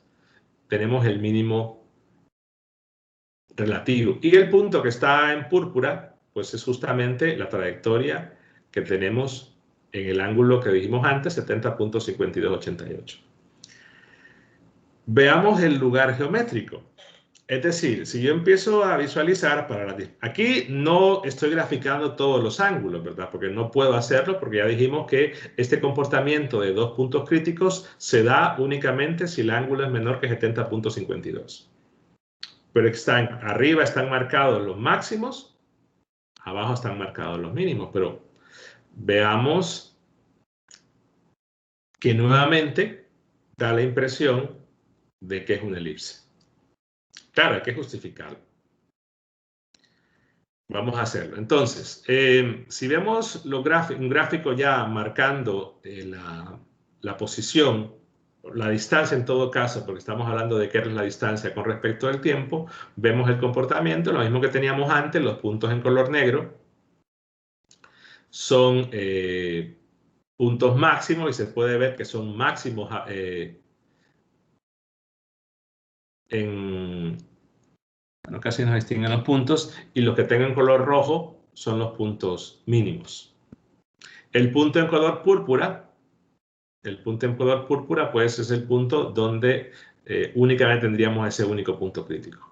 tenemos el mínimo relativo. Y el punto que está en púrpura, pues es justamente la trayectoria que tenemos en el ángulo que dijimos antes, 70.5288. Veamos el lugar geométrico. Es decir, si yo empiezo a visualizar aquí no estoy graficando todos los ángulos, ¿verdad? Porque no puedo hacerlo porque ya dijimos que este comportamiento de dos puntos críticos se da únicamente si el ángulo es menor que 70.52. Pero arriba están marcados los máximos, abajo están marcados los mínimos, pero veamos que nuevamente da la impresión de que es una elipse. Claro, hay que justificarlo. Vamos a hacerlo. Entonces, si vemos un gráfico ya marcando la posición, la distancia en todo caso, porque estamos hablando de qué es la distancia con respecto al tiempo, vemos el comportamiento, lo mismo que teníamos antes, los puntos en color negro son puntos máximos y se puede ver que son máximos bueno, casi nos distinguen los puntos, y los que tengan color rojo son los puntos mínimos. El punto en color púrpura, pues es el punto donde únicamente tendríamos ese único punto crítico.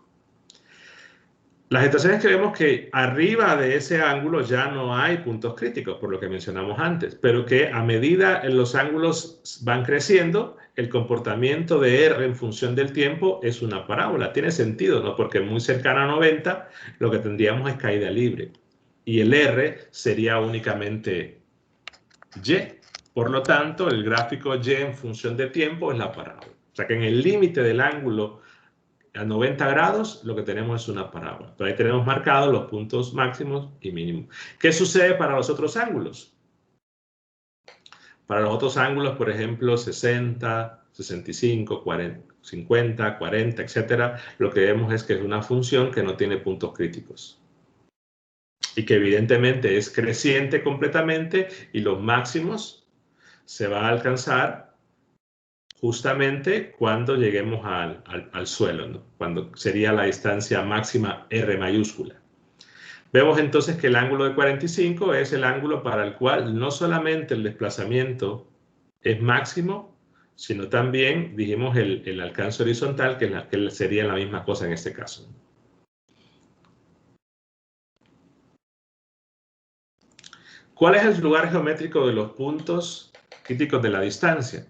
La situación es que vemos que arriba de ese ángulo ya no hay puntos críticos, por lo que mencionamos antes, pero que a medida en los ángulos van creciendo, el comportamiento de R en función del tiempo es una parábola. Tiene sentido, ¿no? Porque muy cercana a 90, lo que tendríamos es caída libre. Y el R sería únicamente Y. Por lo tanto, el gráfico Y en función de tiempo es la parábola. O sea que en el límite del ángulo a 90 grados lo que tenemos es una parábola. Pero ahí tenemos marcados los puntos máximos y mínimos. ¿Qué sucede para los otros ángulos? Para los otros ángulos, por ejemplo, 60, 65, 40, 50, 40, etcétera, lo que vemos es que es una función que no tiene puntos críticos. Y que evidentemente es creciente completamente y los máximos se va a alcanzar justamente cuando lleguemos al suelo, ¿no? Cuando sería la distancia máxima R mayúscula. Vemos entonces que el ángulo de 45 es el ángulo para el cual no solamente el desplazamiento es máximo, sino también, dijimos, el alcance horizontal, que sería la misma cosa en este caso. ¿Cuál es el lugar geométrico de los puntos críticos de la distancia?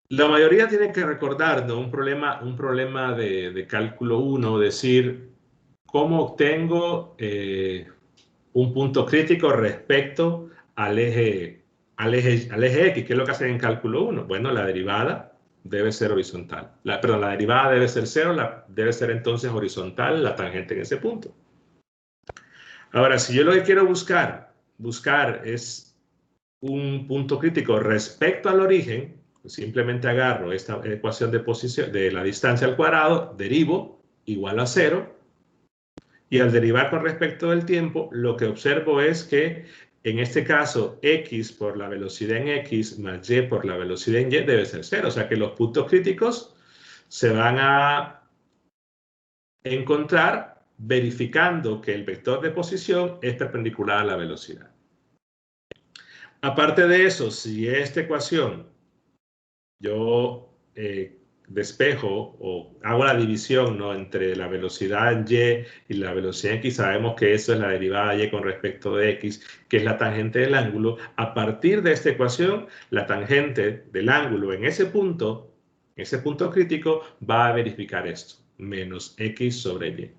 La mayoría tiene que recordar, ¿no? un problema de cálculo 1, decir cómo obtengo un punto crítico respecto al eje X. ¿Qué es lo que hacen en cálculo 1? Bueno, la derivada debe ser horizontal. La derivada debe ser 0, debe ser entonces horizontal la tangente en ese punto. Ahora, si yo lo que quiero buscar es un punto crítico respecto al origen, simplemente agarro esta ecuación de posición de la distancia al cuadrado, derivo igual a 0, y al derivar con respecto del tiempo, lo que observo es que en este caso x por la velocidad en x más y por la velocidad en y debe ser 0. O sea que los puntos críticos se van a encontrar verificando que el vector de posición es perpendicular a la velocidad. Aparte de eso, si esta ecuación yo despejo o hago la división, ¿no?, entre la velocidad en y y la velocidad en x, sabemos que eso es la derivada de y con respecto de x, que es la tangente del ángulo. A partir de esta ecuación, la tangente del ángulo en ese punto crítico, va a verificar esto, menos x sobre y.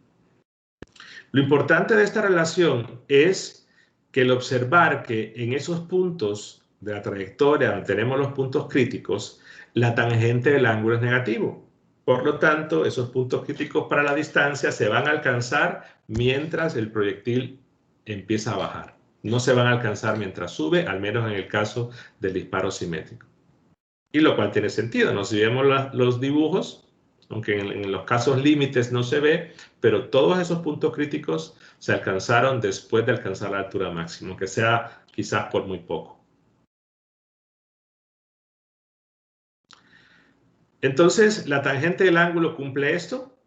Lo importante de esta relación es que el observar que en esos puntos de la trayectoria donde tenemos los puntos críticos, la tangente del ángulo es negativo. Por lo tanto, esos puntos críticos para la distancia se van a alcanzar mientras el proyectil empieza a bajar. No se van a alcanzar mientras sube, al menos en el caso del disparo simétrico. Y lo cual tiene sentido, ¿no? Si vemos los dibujos, aunque en los casos límites no se ve, pero todos esos puntos críticos se alcanzaron después de alcanzar la altura máxima, aunque sea quizás por muy poco. Entonces, la tangente del ángulo cumple esto,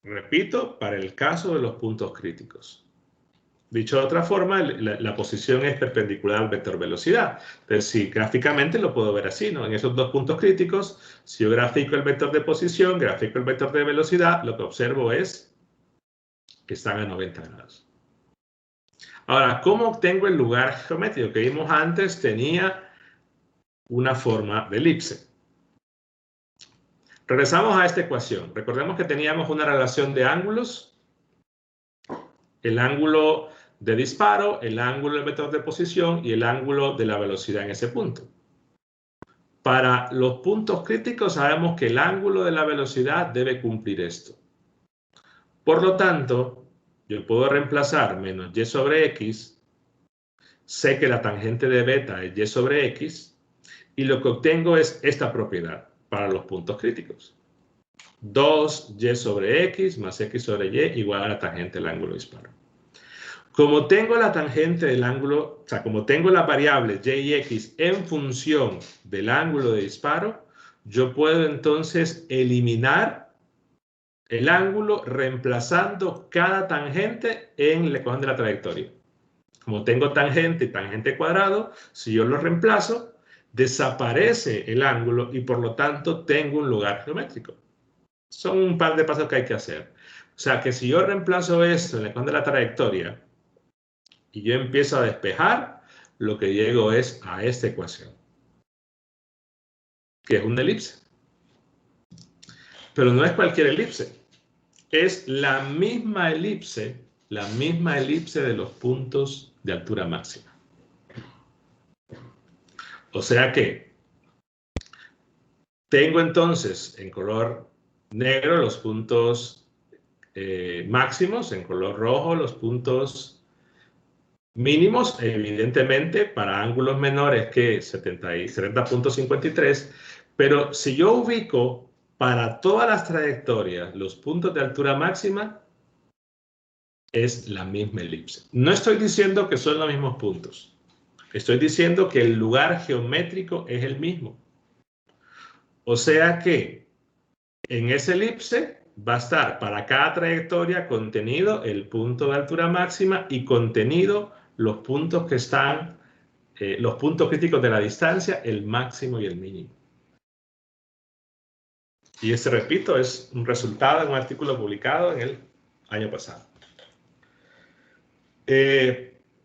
repito, para el caso de los puntos críticos. Dicho de otra forma, la posición es perpendicular al vector velocidad. Entonces, si gráficamente lo puedo ver así, ¿no? En esos dos puntos críticos, si yo grafico el vector de posición, grafico el vector de velocidad, lo que observo es que están a 90 grados. Ahora, ¿cómo obtengo el lugar geométrico? Que vimos antes tenía una forma de elipse. Regresamos a esta ecuación. Recordemos que teníamos una relación de ángulos. El ángulo de disparo, el ángulo del vector de posición y el ángulo de la velocidad en ese punto. Para los puntos críticos sabemos que el ángulo de la velocidad debe cumplir esto. Por lo tanto, yo puedo reemplazar menos y sobre x. Sé que la tangente de beta es y sobre x. Y lo que obtengo es esta propiedad para los puntos críticos. 2y sobre x más x sobre y igual a la tangente del ángulo de disparo. Como tengo la tangente del ángulo, o sea, como tengo las variables y y x en función del ángulo de disparo, yo puedo entonces eliminar el ángulo reemplazando cada tangente en la ecuación de la trayectoria. Como tengo tangente y tangente cuadrado, si yo lo reemplazo, desaparece el ángulo y por lo tanto tengo un lugar geométrico. Son un par de pasos que hay que hacer. O sea que si yo reemplazo esto en la ecuación de la trayectoria y yo empiezo a despejar, lo que llego es a esta ecuación, que es una elipse. Pero no es cualquier elipse. Es la misma elipse de los puntos de altura máxima. O sea que tengo entonces en color negro los puntos máximos, en color rojo los puntos mínimos, evidentemente para ángulos menores que 70.53, pero si yo ubico para todas las trayectorias los puntos de altura máxima, es la misma elipse. No estoy diciendo que son los mismos puntos. Estoy diciendo que el lugar geométrico es el mismo. O sea que en esa elipse va a estar para cada trayectoria contenido el punto de altura máxima y contenido los puntos que están, los puntos críticos de la distancia, el máximo y el mínimo. Y este, repito, es un resultado de un artículo publicado en el año pasado.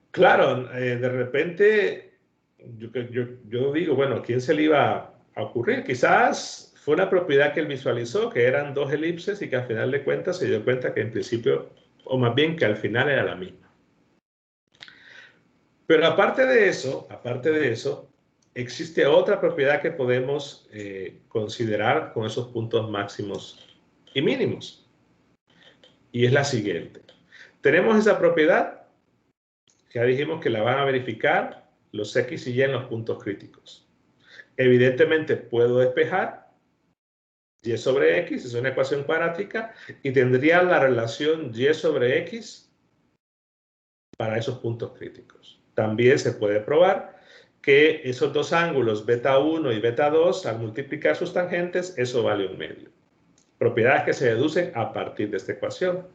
Claro, de repente yo digo, bueno, ¿a quién se le iba a ocurrir? Quizás fue una propiedad que él visualizó, que eran dos elipses y que al final de cuentas se dio cuenta que en principio, o más bien que al final era la misma. Pero aparte de eso, existe otra propiedad que podemos considerar con esos puntos máximos y mínimos. Y es la siguiente. Tenemos esa propiedad. Ya dijimos que la van a verificar los x y y en los puntos críticos. Evidentemente puedo despejar y sobre x, es una ecuación cuadrática, y tendría la relación y sobre x para esos puntos críticos. También se puede probar que esos dos ángulos, beta 1 y beta 2, al multiplicar sus tangentes, eso vale 1/2. Propiedades que se deducen a partir de esta ecuación.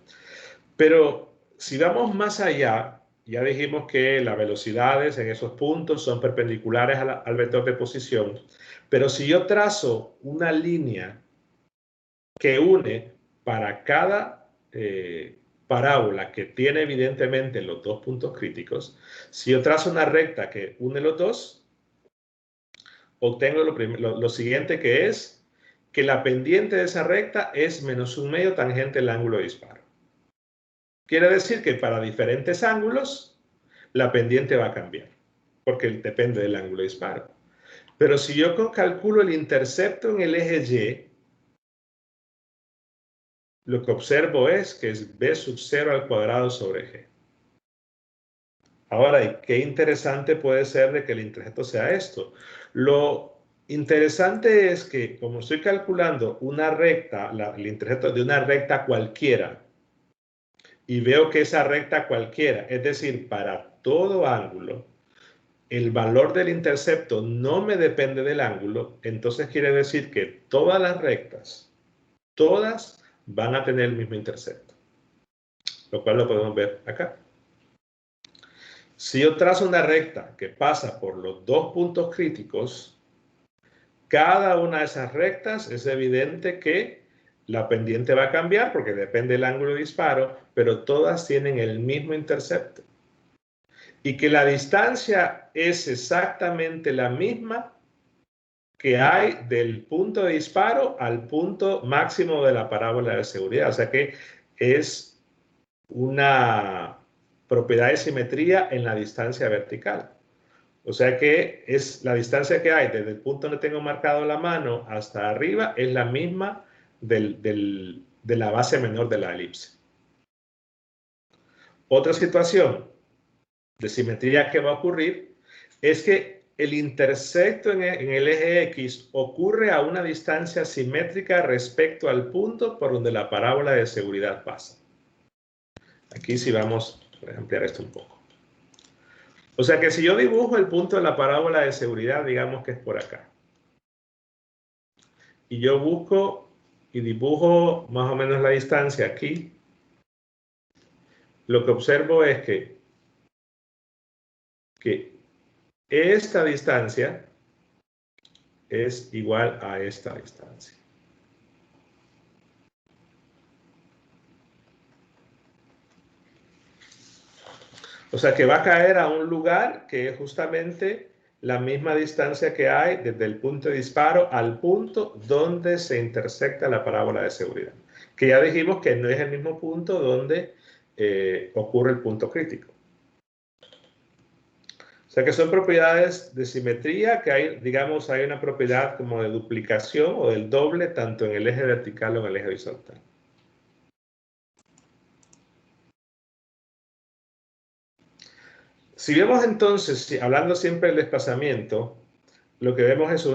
Pero si vamos más allá, ya dijimos que las velocidades en esos puntos son perpendiculares al vector de posición, pero si yo trazo una línea que une para cada parábola que tiene evidentemente los dos puntos críticos. Si yo trazo una recta que une los dos, obtengo lo siguiente, que es que la pendiente de esa recta es menos un medio tangente el ángulo de disparo. Quiere decir que para diferentes ángulos la pendiente va a cambiar, porque depende del ángulo de disparo. Pero si yo calculo el intercepto en el eje Y, lo que observo es que es b sub 0 al cuadrado sobre g. Ahora, qué interesante puede ser de que el intercepto sea esto. Lo interesante es que, como estoy calculando una recta, el intercepto de una recta cualquiera, y veo que esa recta cualquiera, es decir, para todo ángulo, el valor del intercepto no me depende del ángulo, entonces quiere decir que todas las rectas, todas van a tener el mismo intercepto, lo cual lo podemos ver acá. Si yo trazo una recta que pasa por los dos puntos críticos, cada una de esas rectas es evidente que la pendiente va a cambiar porque depende del ángulo de disparo, pero todas tienen el mismo intercepto. Y que la distancia es exactamente la misma que hay del punto de disparo al punto máximo de la parábola de seguridad. O sea que es una propiedad de simetría en la distancia vertical. O sea que es la distancia que hay desde el punto donde tengo marcado la mano hasta arriba es la misma de la base menor de la elipse. Otra situación de simetría que va a ocurrir es que el intercepto en el eje X ocurre a una distancia simétrica respecto al punto por donde la parábola de seguridad pasa. Aquí sí vamos a ampliar esto un poco. O sea que si yo dibujo el punto de la parábola de seguridad, digamos que es por acá. Y yo busco y dibujo más o menos la distancia aquí. Lo que observo es que esta distancia es igual a esta distancia. O sea que va a caer a un lugar que es justamente la misma distancia que hay desde el punto de disparo al punto donde se intersecta la parábola de seguridad. Que ya dijimos que no es el mismo punto donde ocurre el punto crítico. O sea que son propiedades de simetría que hay, digamos, hay una propiedad como de duplicación o del doble tanto en el eje vertical o en el eje horizontal. Si vemos entonces, hablando siempre del desplazamiento, lo que vemos es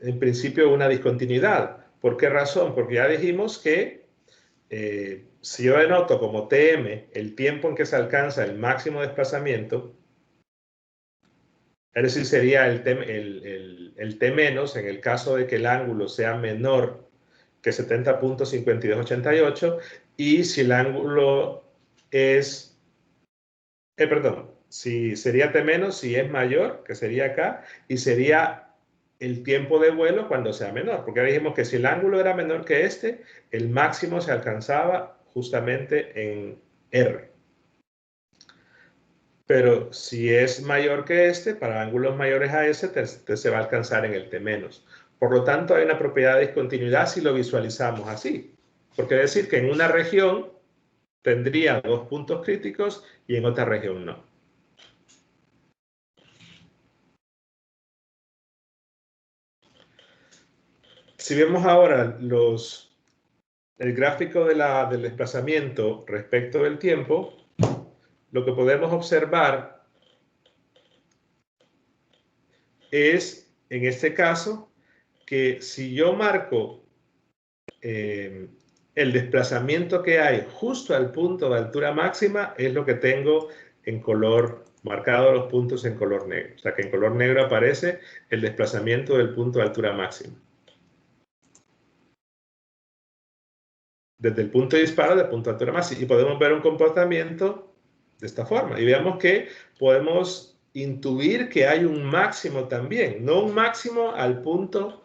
en principio una discontinuidad. ¿Por qué razón? Porque ya dijimos que si yo denoto como Tm el tiempo en que se alcanza el máximo desplazamiento, es decir, sería el T menos en el caso de que el ángulo sea menor que 70.5288 y si el ángulo es, perdón, si sería T menos si es mayor, que sería acá, y sería el tiempo de vuelo cuando sea menor, porque dijimos que si el ángulo era menor que este, el máximo se alcanzaba justamente en R. Pero si es mayor que este, para ángulos mayores a ese, se va a alcanzar en el T menos. Por lo tanto, hay una propiedad de discontinuidad si lo visualizamos así. Porque decir que en una región tendría dos puntos críticos y en otra región no. Si vemos ahora el gráfico del desplazamiento respecto del tiempo, lo que podemos observar es, en este caso, que si yo marco el desplazamiento que hay justo al punto de altura máxima, es lo que tengo en color, marcado los puntos en color negro. O sea que en color negro aparece el desplazamiento del punto de altura máxima. Desde el punto de disparo del punto de altura máxima. Y podemos ver un comportamiento de esta forma. Y veamos que podemos intuir que hay un máximo también. No un máximo al punto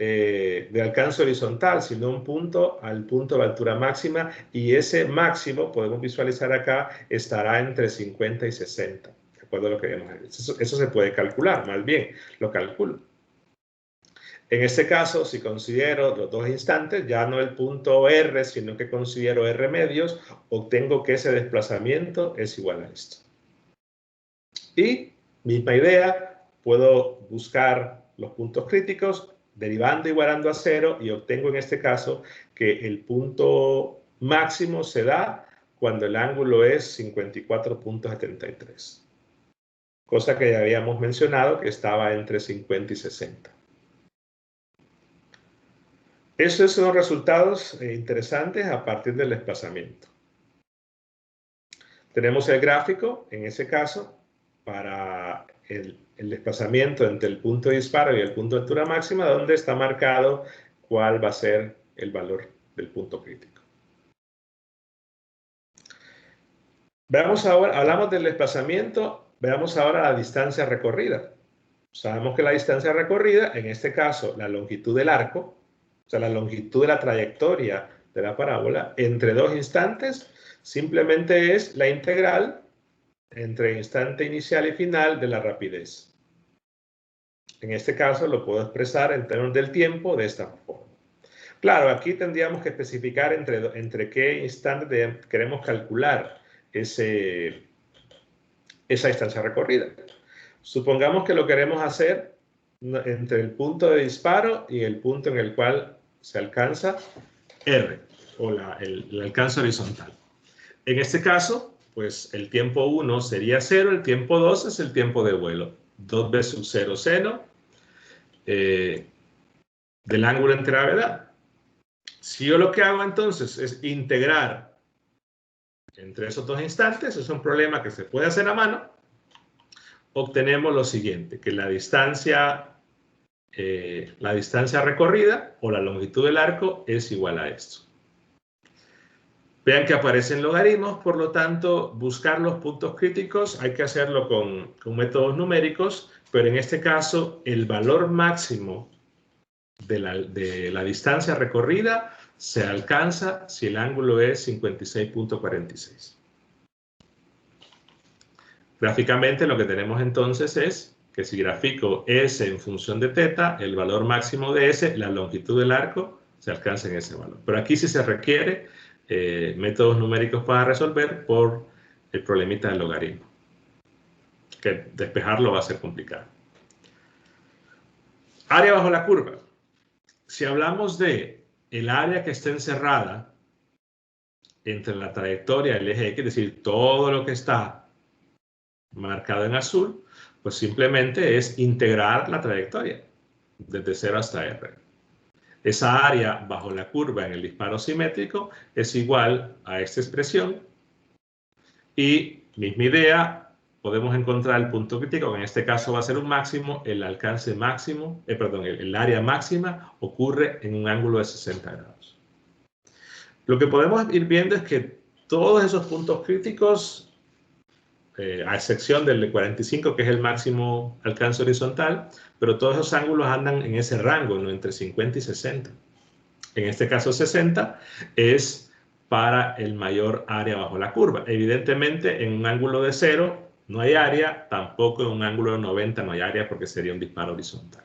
de alcance horizontal, sino un punto al punto de altura máxima, y ese máximo, podemos visualizar acá, estará entre 50 y 60, de acuerdo a lo que vemos aquí. Eso se puede calcular, más bien, lo calculo. En este caso, si considero los dos instantes, ya no el punto R, sino que considero R medios, obtengo que ese desplazamiento es igual a esto. Y, misma idea, puedo buscar los puntos críticos, derivando y igualando a 0, y obtengo en este caso que el punto máximo se da cuando el ángulo es 54.73. Cosa que ya habíamos mencionado que estaba entre 50 y 60. Esos son resultados interesantes a partir del desplazamiento. Tenemos el gráfico, en ese caso, para el desplazamiento entre el punto de disparo y el punto de altura máxima, donde está marcado cuál va a ser el valor del punto crítico. Veamos ahora, hablamos del desplazamiento, veamos ahora la distancia recorrida. Sabemos que la distancia recorrida, en este caso, la longitud del arco, o sea, la longitud de la trayectoria de la parábola, entre dos instantes, simplemente es la integral entre instante inicial y final de la rapidez. En este caso lo puedo expresar en términos del tiempo de esta forma. Claro, aquí tendríamos que especificar entre qué instante queremos calcular esa distancia recorrida. Supongamos que lo queremos hacer entre el punto de disparo y el punto en el cual se alcanza R, o el alcance horizontal. En este caso, pues el tiempo 1 sería 0, el tiempo 2 es el tiempo de vuelo. 2 veces 0 seno del ángulo entre gravedad. Si yo lo que hago entonces es integrar entre esos dos instantes, es un problema que se puede hacer a mano, obtenemos lo siguiente, que la distancia recorrida o la longitud del arco es igual a esto. Vean que aparecen logaritmos, por lo tanto, buscar los puntos críticos hay que hacerlo con métodos numéricos, pero en este caso el valor máximo de la distancia recorrida se alcanza si el ángulo es 56.46. Gráficamente lo que tenemos entonces es que si grafico S en función de θ, el valor máximo de S, la longitud del arco, se alcanza en ese valor. Pero aquí sí se requiere métodos numéricos para resolver por el problemita del logaritmo, que despejarlo va a ser complicado. Área bajo la curva. Si hablamos de el área que está encerrada entre la trayectoria y el eje X, es decir, todo lo que está marcado en azul, pues simplemente es integrar la trayectoria desde 0 hasta R. Esa área bajo la curva en el disparo simétrico es igual a esta expresión y, misma idea, podemos encontrar el punto crítico, que en este caso va a ser un máximo, el alcance máximo, el área máxima ocurre en un ángulo de 60 grados. Lo que podemos ir viendo es que todos esos puntos críticos, a excepción del de 45, que es el máximo alcance horizontal, pero todos esos ángulos andan en ese rango, ¿no? Entre 50 y 60. En este caso 60 es para el mayor área bajo la curva. Evidentemente en un ángulo de 0 no hay área, tampoco en un ángulo de 90 no hay área porque sería un disparo horizontal.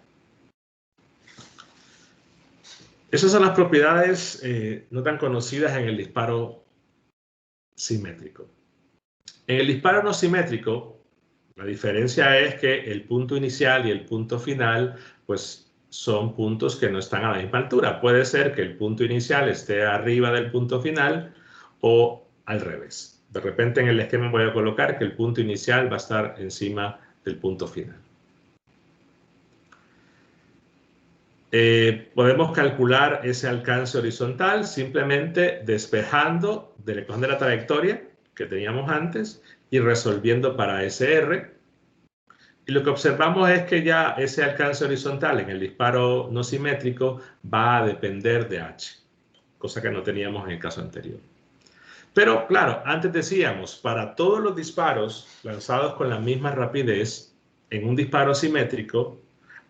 Esas son las propiedades no tan conocidas en el disparo simétrico. En el disparo no simétrico, la diferencia es que el punto inicial y el punto final, pues son puntos que no están a la misma altura. Puede ser que el punto inicial esté arriba del punto final o al revés. De repente en el esquema voy a colocar que el punto inicial va a estar encima del punto final. Podemos calcular ese alcance horizontal simplemente despejando de la ecuación de la trayectoria que teníamos antes y resolviendo para SR. Y lo que observamos es que ya ese alcance horizontal en el disparo no simétrico va a depender de H, cosa que no teníamos en el caso anterior. Pero claro, antes decíamos, para todos los disparos lanzados con la misma rapidez, en un disparo simétrico,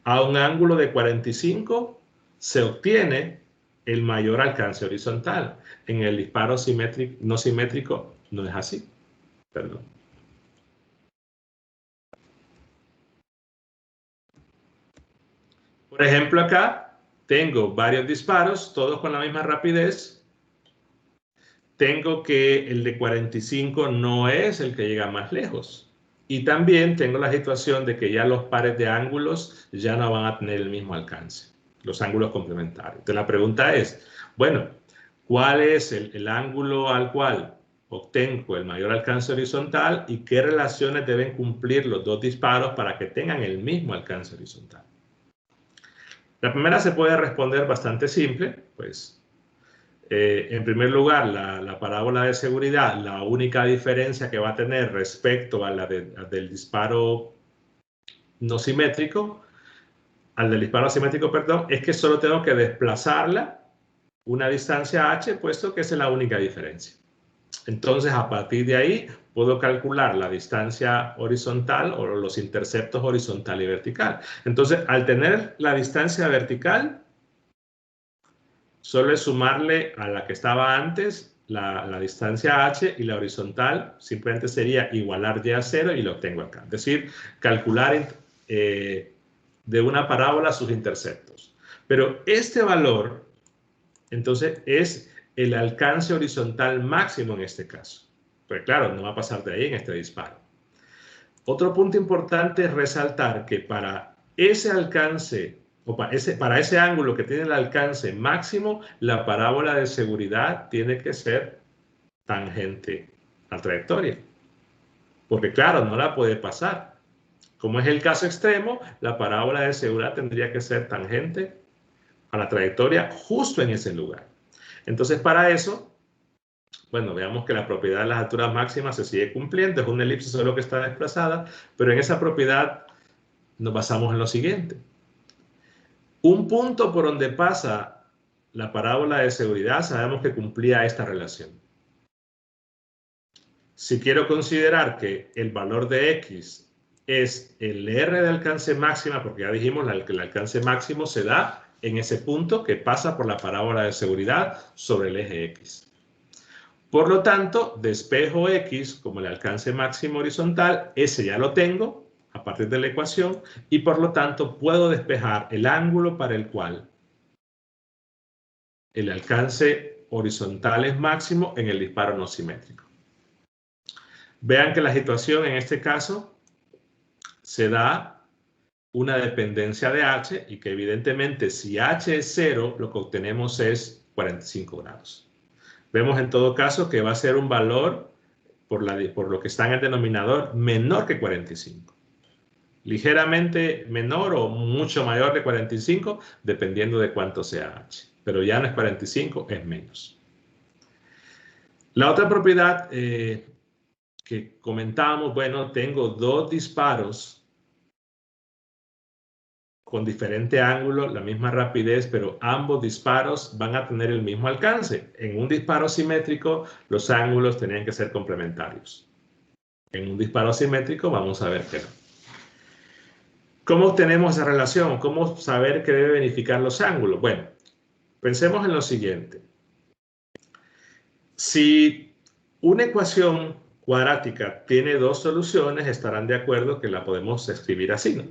a un ángulo de 45 se obtiene el mayor alcance horizontal. En el disparo no simétrico no es así. Perdón. Por ejemplo, acá tengo varios disparos, todos con la misma rapidez. Tengo que el de 45 no es el que llega más lejos. Y también tengo la situación de que ya los pares de ángulos ya no van a tener el mismo alcance, los ángulos complementarios. Entonces la pregunta es, bueno, ¿cuál es el ángulo al cual obtengo el mayor alcance horizontal y qué relaciones deben cumplir los dos disparos para que tengan el mismo alcance horizontal? La primera se puede responder bastante simple, pues en primer lugar, la parábola de seguridad, la única diferencia que va a tener respecto a la del disparo no simétrico, al del disparo asimétrico, perdón, es que solo tengo que desplazarla una distancia h, puesto que esa es la única diferencia. Entonces, a partir de ahí, puedo calcular la distancia horizontal o los interceptos horizontal y vertical. Entonces, al tener la distancia vertical, solo es sumarle a la que estaba antes la distancia h y la horizontal simplemente sería igualar y a 0 y lo obtengo acá. Es decir, calcular de una parábola sus interceptos. Pero este valor, entonces, es el alcance horizontal máximo en este caso. Pues claro, no va a pasar de ahí en este disparo. Otro punto importante es resaltar que para ese alcance o para ese ángulo que tiene el alcance máximo, la parábola de seguridad tiene que ser tangente a la trayectoria. Porque claro, no la puede pasar. Como es el caso extremo, la parábola de seguridad tendría que ser tangente a la trayectoria justo en ese lugar. Entonces, para eso, bueno, veamos que la propiedad de las alturas máximas se sigue cumpliendo, es una elipse solo que está desplazada, pero en esa propiedad nos basamos en lo siguiente. Un punto por donde pasa la parábola de seguridad, sabemos que cumplía esta relación. Si quiero considerar que el valor de x es el r de alcance máxima, porque ya dijimos que el alcance máximo se da en ese punto que pasa por la parábola de seguridad sobre el eje x. Por lo tanto, despejo x como el alcance máximo horizontal, ese ya lo tengo a partir de la ecuación, y por lo tanto puedo despejar el ángulo para el cual el alcance horizontal es máximo en el disparo no simétrico. Vean que la situación en este caso se da una dependencia de h y que evidentemente si h es 0, lo que obtenemos es 45 grados. Vemos en todo caso que va a ser un valor, por lo que está en el denominador, menor que 45. Ligeramente menor o mucho mayor de 45, dependiendo de cuánto sea h. Pero ya no es 45, es menos. La otra propiedad que comentábamos, bueno, tengo dos disparos con diferente ángulo, la misma rapidez, pero ambos disparos van a tener el mismo alcance. En un disparo simétrico, los ángulos tenían que ser complementarios. En un disparo asimétrico, vamos a ver que no. ¿Cómo obtenemos esa relación? ¿Cómo saber que debe verificar los ángulos? Bueno, pensemos en lo siguiente. Si una ecuación cuadrática tiene dos soluciones, estarán de acuerdo que la podemos escribir así, ¿no?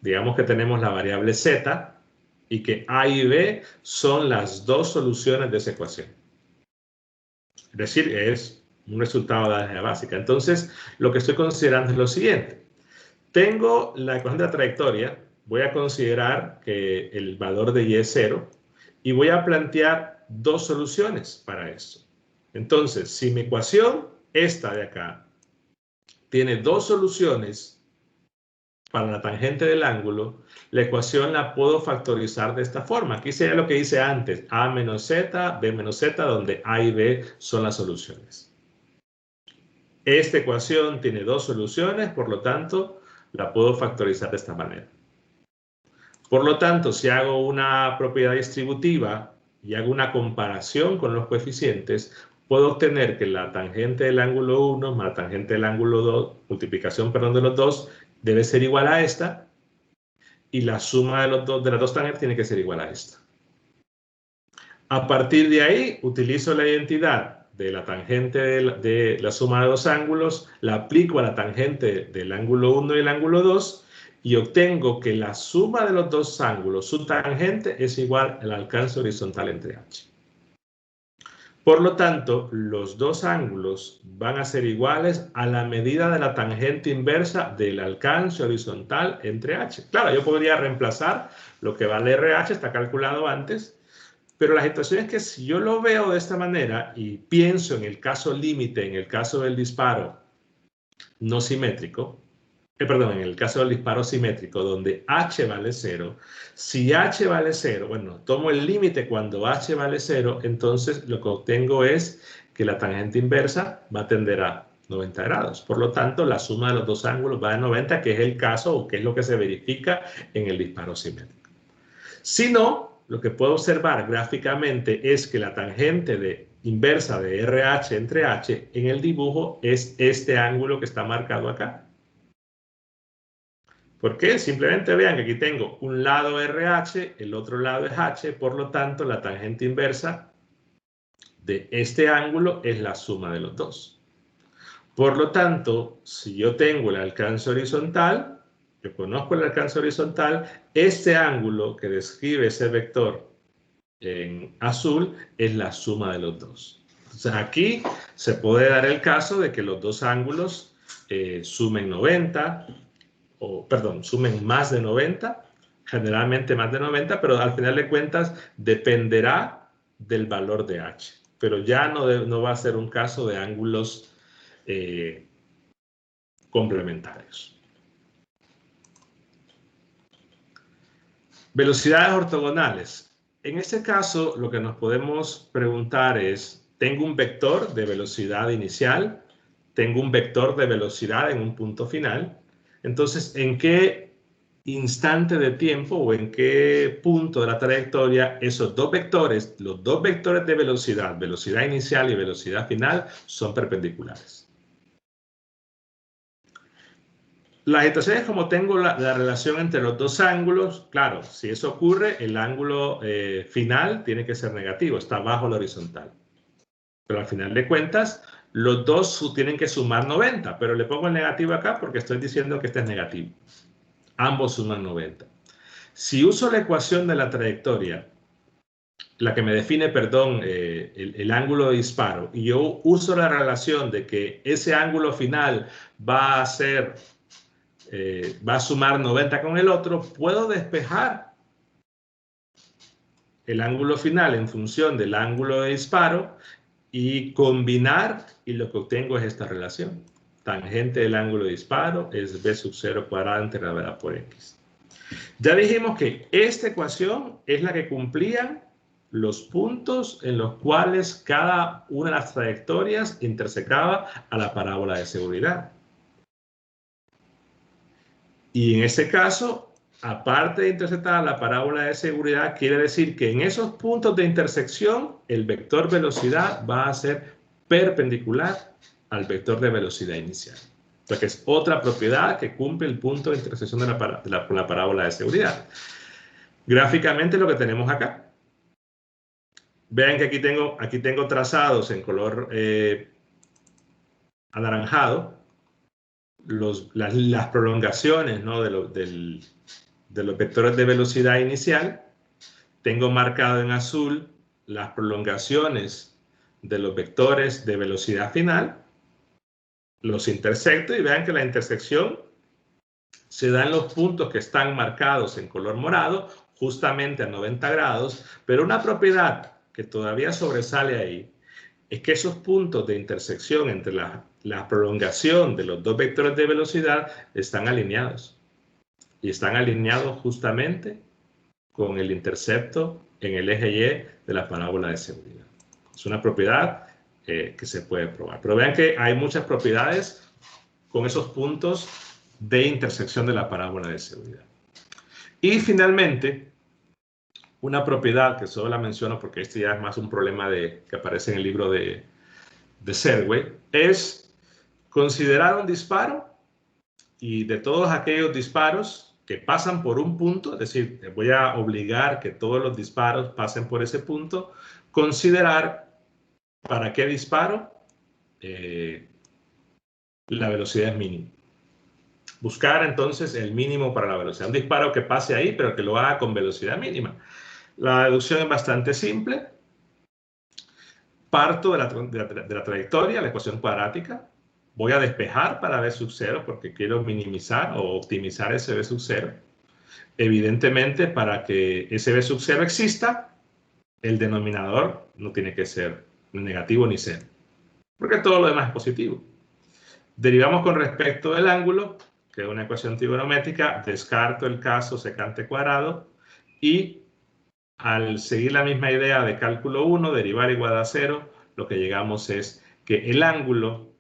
Digamos que tenemos la variable z y que a y b son las dos soluciones de esa ecuación. Es decir, es un resultado de álgebra básica. Entonces, lo que estoy considerando es lo siguiente. Tengo la ecuación de la trayectoria, voy a considerar que el valor de y es 0 y voy a plantear dos soluciones para esto. Entonces, si mi ecuación, esta de acá, tiene dos soluciones para la tangente del ángulo, la ecuación la puedo factorizar de esta forma. Aquí sería lo que hice antes, a menos z, b menos z, donde a y b son las soluciones. Esta ecuación tiene dos soluciones, por lo tanto, la puedo factorizar de esta manera. Por lo tanto, si hago una propiedad distributiva y hago una comparación con los coeficientes, puedo obtener que la tangente del ángulo 1 más la tangente del ángulo 2, multiplicación, perdón, de los dos, debe ser igual a esta, y la suma de las dos tangentes tiene que ser igual a esta. A partir de ahí, utilizo la identidad de la tangente de la suma de dos ángulos, la aplico a la tangente del ángulo 1 y el ángulo 2 y obtengo que la suma de los dos ángulos, su tangente, es igual al alcance horizontal entre h. Por lo tanto, los dos ángulos van a ser iguales a la medida de la tangente inversa del alcance horizontal entre h. Claro, yo podría reemplazar lo que vale RH, está calculado antes, pero la situación es que si yo lo veo de esta manera y pienso en el caso límite, en el caso del disparo no simétrico, perdón, en el caso del disparo simétrico, donde h vale 0, si h vale 0, bueno, tomo el límite cuando h vale 0, entonces lo que obtengo es que la tangente inversa va a tender a 90 grados. Por lo tanto, la suma de los dos ángulos va a 90, que es el caso o que es lo que se verifica en el disparo simétrico. Si no, lo que puedo observar gráficamente es que la tangente inversa de RH entre h en el dibujo es este ángulo que está marcado acá. ¿Por qué? Simplemente vean que aquí tengo un lado RH, el otro lado es h, por lo tanto la tangente inversa de este ángulo es la suma de los dos. Por lo tanto, si yo tengo el alcance horizontal, yo conozco el alcance horizontal, este ángulo que describe ese vector en azul es la suma de los dos. Entonces aquí se puede dar el caso de que los dos ángulos sumen 90, o perdón, sumen más de 90, generalmente más de 90, pero al final de cuentas dependerá del valor de h. Pero ya no va a ser un caso de ángulos complementarios. Velocidades ortogonales. En este caso, lo que nos podemos preguntar es, tengo un vector de velocidad inicial, tengo un vector de velocidad en un punto final. Entonces, ¿en qué instante de tiempo o en qué punto de la trayectoria esos dos vectores, los dos vectores de velocidad, velocidad inicial y velocidad final, son perpendiculares? La situación es como tengo la relación entre los dos ángulos. Claro, si eso ocurre, el ángulo final tiene que ser negativo, está bajo la horizontal. Pero al final de cuentas, los dos tienen que sumar 90, pero le pongo el negativo acá porque estoy diciendo que este es negativo. Ambos suman 90. Si uso la ecuación de la trayectoria, la que me define, perdón, el ángulo de disparo, y yo uso la relación de que ese ángulo final va a ser, va a sumar 90 con el otro, puedo despejar el ángulo final en función del ángulo de disparo y combinar, y lo que obtengo es esta relación. Tangente del ángulo de disparo es b sub 0 cuadrado entre gravedad por x. Ya dijimos que esta ecuación es la que cumplían los puntos en los cuales cada una de las trayectorias intersecaba a la parábola de seguridad. Y en ese caso, aparte de intersectar la parábola de seguridad, quiere decir que en esos puntos de intersección el vector velocidad va a ser perpendicular al vector de velocidad inicial. O sea que es otra propiedad que cumple el punto de intersección de la parábola de seguridad. Gráficamente lo que tenemos acá. Vean que aquí tengo trazados en color anaranjado las prolongaciones, ¿no? de los vectores de velocidad inicial. Tengo marcado en azul las prolongaciones de los vectores de velocidad final. Los intersecto y vean que la intersección se da en los puntos que están marcados en color morado, justamente a 90 grados, pero una propiedad que todavía sobresale ahí es que esos puntos de intersección entre la prolongación de los dos vectores de velocidad están alineados. Y están alineados justamente con el intercepto en el eje Y de la parábola de seguridad. Es una propiedad que se puede probar. Pero vean que hay muchas propiedades con esos puntos de intersección de la parábola de seguridad. Y finalmente, una propiedad que solo la menciono porque este ya es más un problema que aparece en el libro de Serway, es considerar un disparo y de todos aquellos disparos que pasan por un punto, es decir, voy a obligar que todos los disparos pasen por ese punto, considerar para qué disparo la velocidad es mínima. Buscar entonces el mínimo para la velocidad. Un disparo que pase ahí, pero que lo haga con velocidad mínima. La deducción es bastante simple. Parto de la trayectoria, la ecuación cuadrática. Voy a despejar para v sub 0 porque quiero minimizar o optimizar ese v sub 0. Evidentemente, para que ese v sub 0 exista, el denominador no tiene que ser negativo ni cero, porque todo lo demás es positivo. Derivamos con respecto del ángulo, que es una ecuación trigonométrica, descarto el caso secante cuadrado y al seguir la misma idea de cálculo 1, derivar igual a 0, lo que llegamos es que el ángulo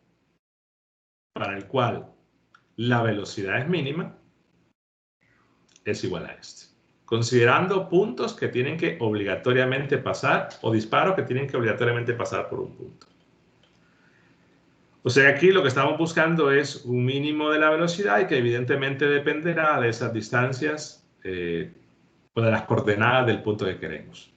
para el cual la velocidad es mínima es igual a este. Considerando puntos que tienen que obligatoriamente pasar o disparos que tienen que obligatoriamente pasar por un punto. O sea, aquí lo que estamos buscando es un mínimo de la velocidad y que evidentemente dependerá de esas distancias o de las coordenadas del punto que queremos.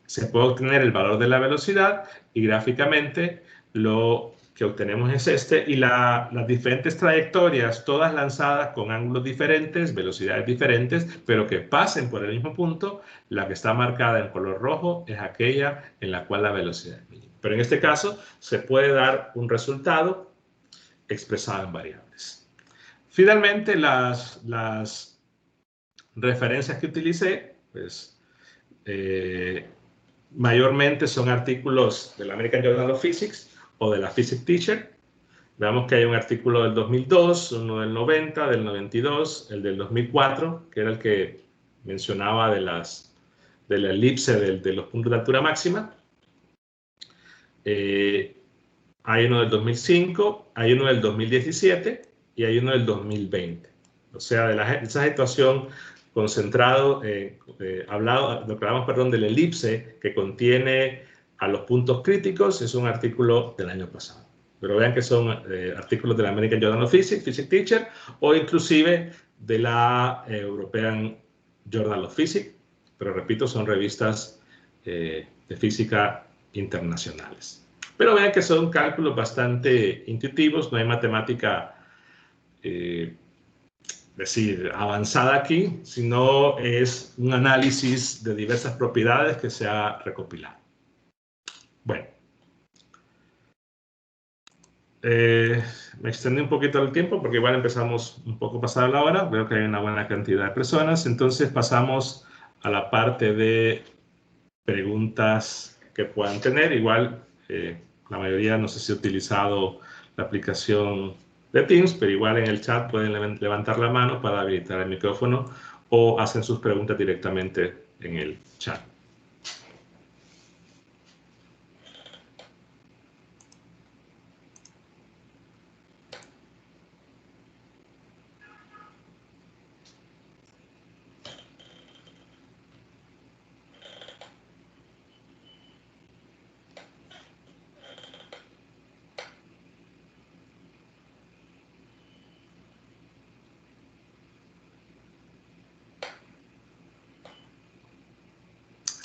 Se puede obtener el valor de la velocidad y gráficamente lo que obtenemos es este y las diferentes trayectorias, todas lanzadas con ángulos diferentes, velocidades diferentes, pero que pasen por el mismo punto, la que está marcada en color rojo es aquella en la cual la velocidad es mínima. Pero en este caso se puede dar un resultado expresado en variables. Finalmente, las referencias que utilicé, pues, mayormente son artículos del American Journal of Physics o de la Physics Teacher. Veamos que hay un artículo del 2002, uno del 90, del 92, el del 2004, que era el que mencionaba de la elipse de los puntos de altura máxima. Hay uno del 2005, hay uno del 2017 y hay uno del 2020. O sea, de esa situación concentrado, lo que hablamos, perdón, de la elipse que contiene a los puntos críticos, es un artículo del año pasado. Pero vean que son artículos de la American Journal of Physics, Physics Teacher, o inclusive de la European Journal of Physics, pero repito, son revistas de física internacionales. Pero vean que son cálculos bastante intuitivos, no hay matemática decir, avanzada aquí, sino es un análisis de diversas propiedades que se ha recopilado. Bueno, me extendí un poquito el tiempo porque igual empezamos un poco pasada la hora, veo que hay una buena cantidad de personas, entonces pasamos a la parte de preguntas que puedan tener. Igual la mayoría no sé si ha utilizado la aplicación de Teams, pero igual en el chat pueden levantar la mano para habilitar el micrófono o hacen sus preguntas directamente en el chat.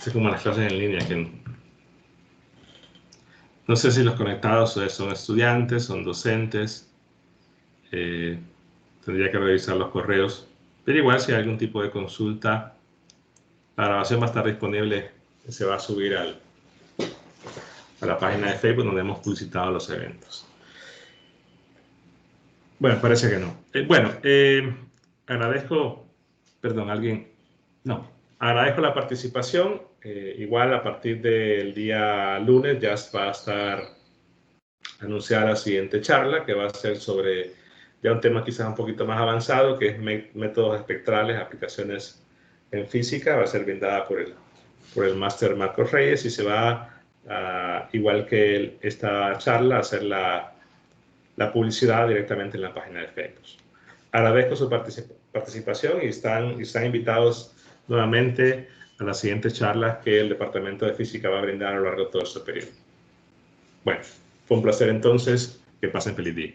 Es como las clases en línea, que no sé si los conectados son estudiantes, son docentes. Tendría que revisar los correos. Pero igual si hay algún tipo de consulta, la grabación va a estar disponible, se va a subir a la página de Facebook donde hemos publicitado los eventos. Bueno, parece que no. Agradezco, perdón, agradezco la participación. Igual a partir del día lunes ya va a estar anunciada la siguiente charla, que va a ser sobre ya un tema quizás un poquito más avanzado, que es métodos espectrales, aplicaciones en física. Va a ser brindada por el máster Marcos Reyes y se va, igual que esta charla, a hacer la publicidad directamente en la página de Facebook. Agradezco su participación y están invitados nuevamente a las siguientes charlas que el Departamento de Física va a brindar a lo largo de todo este periodo. Bueno, fue un placer entonces, que pasen feliz día.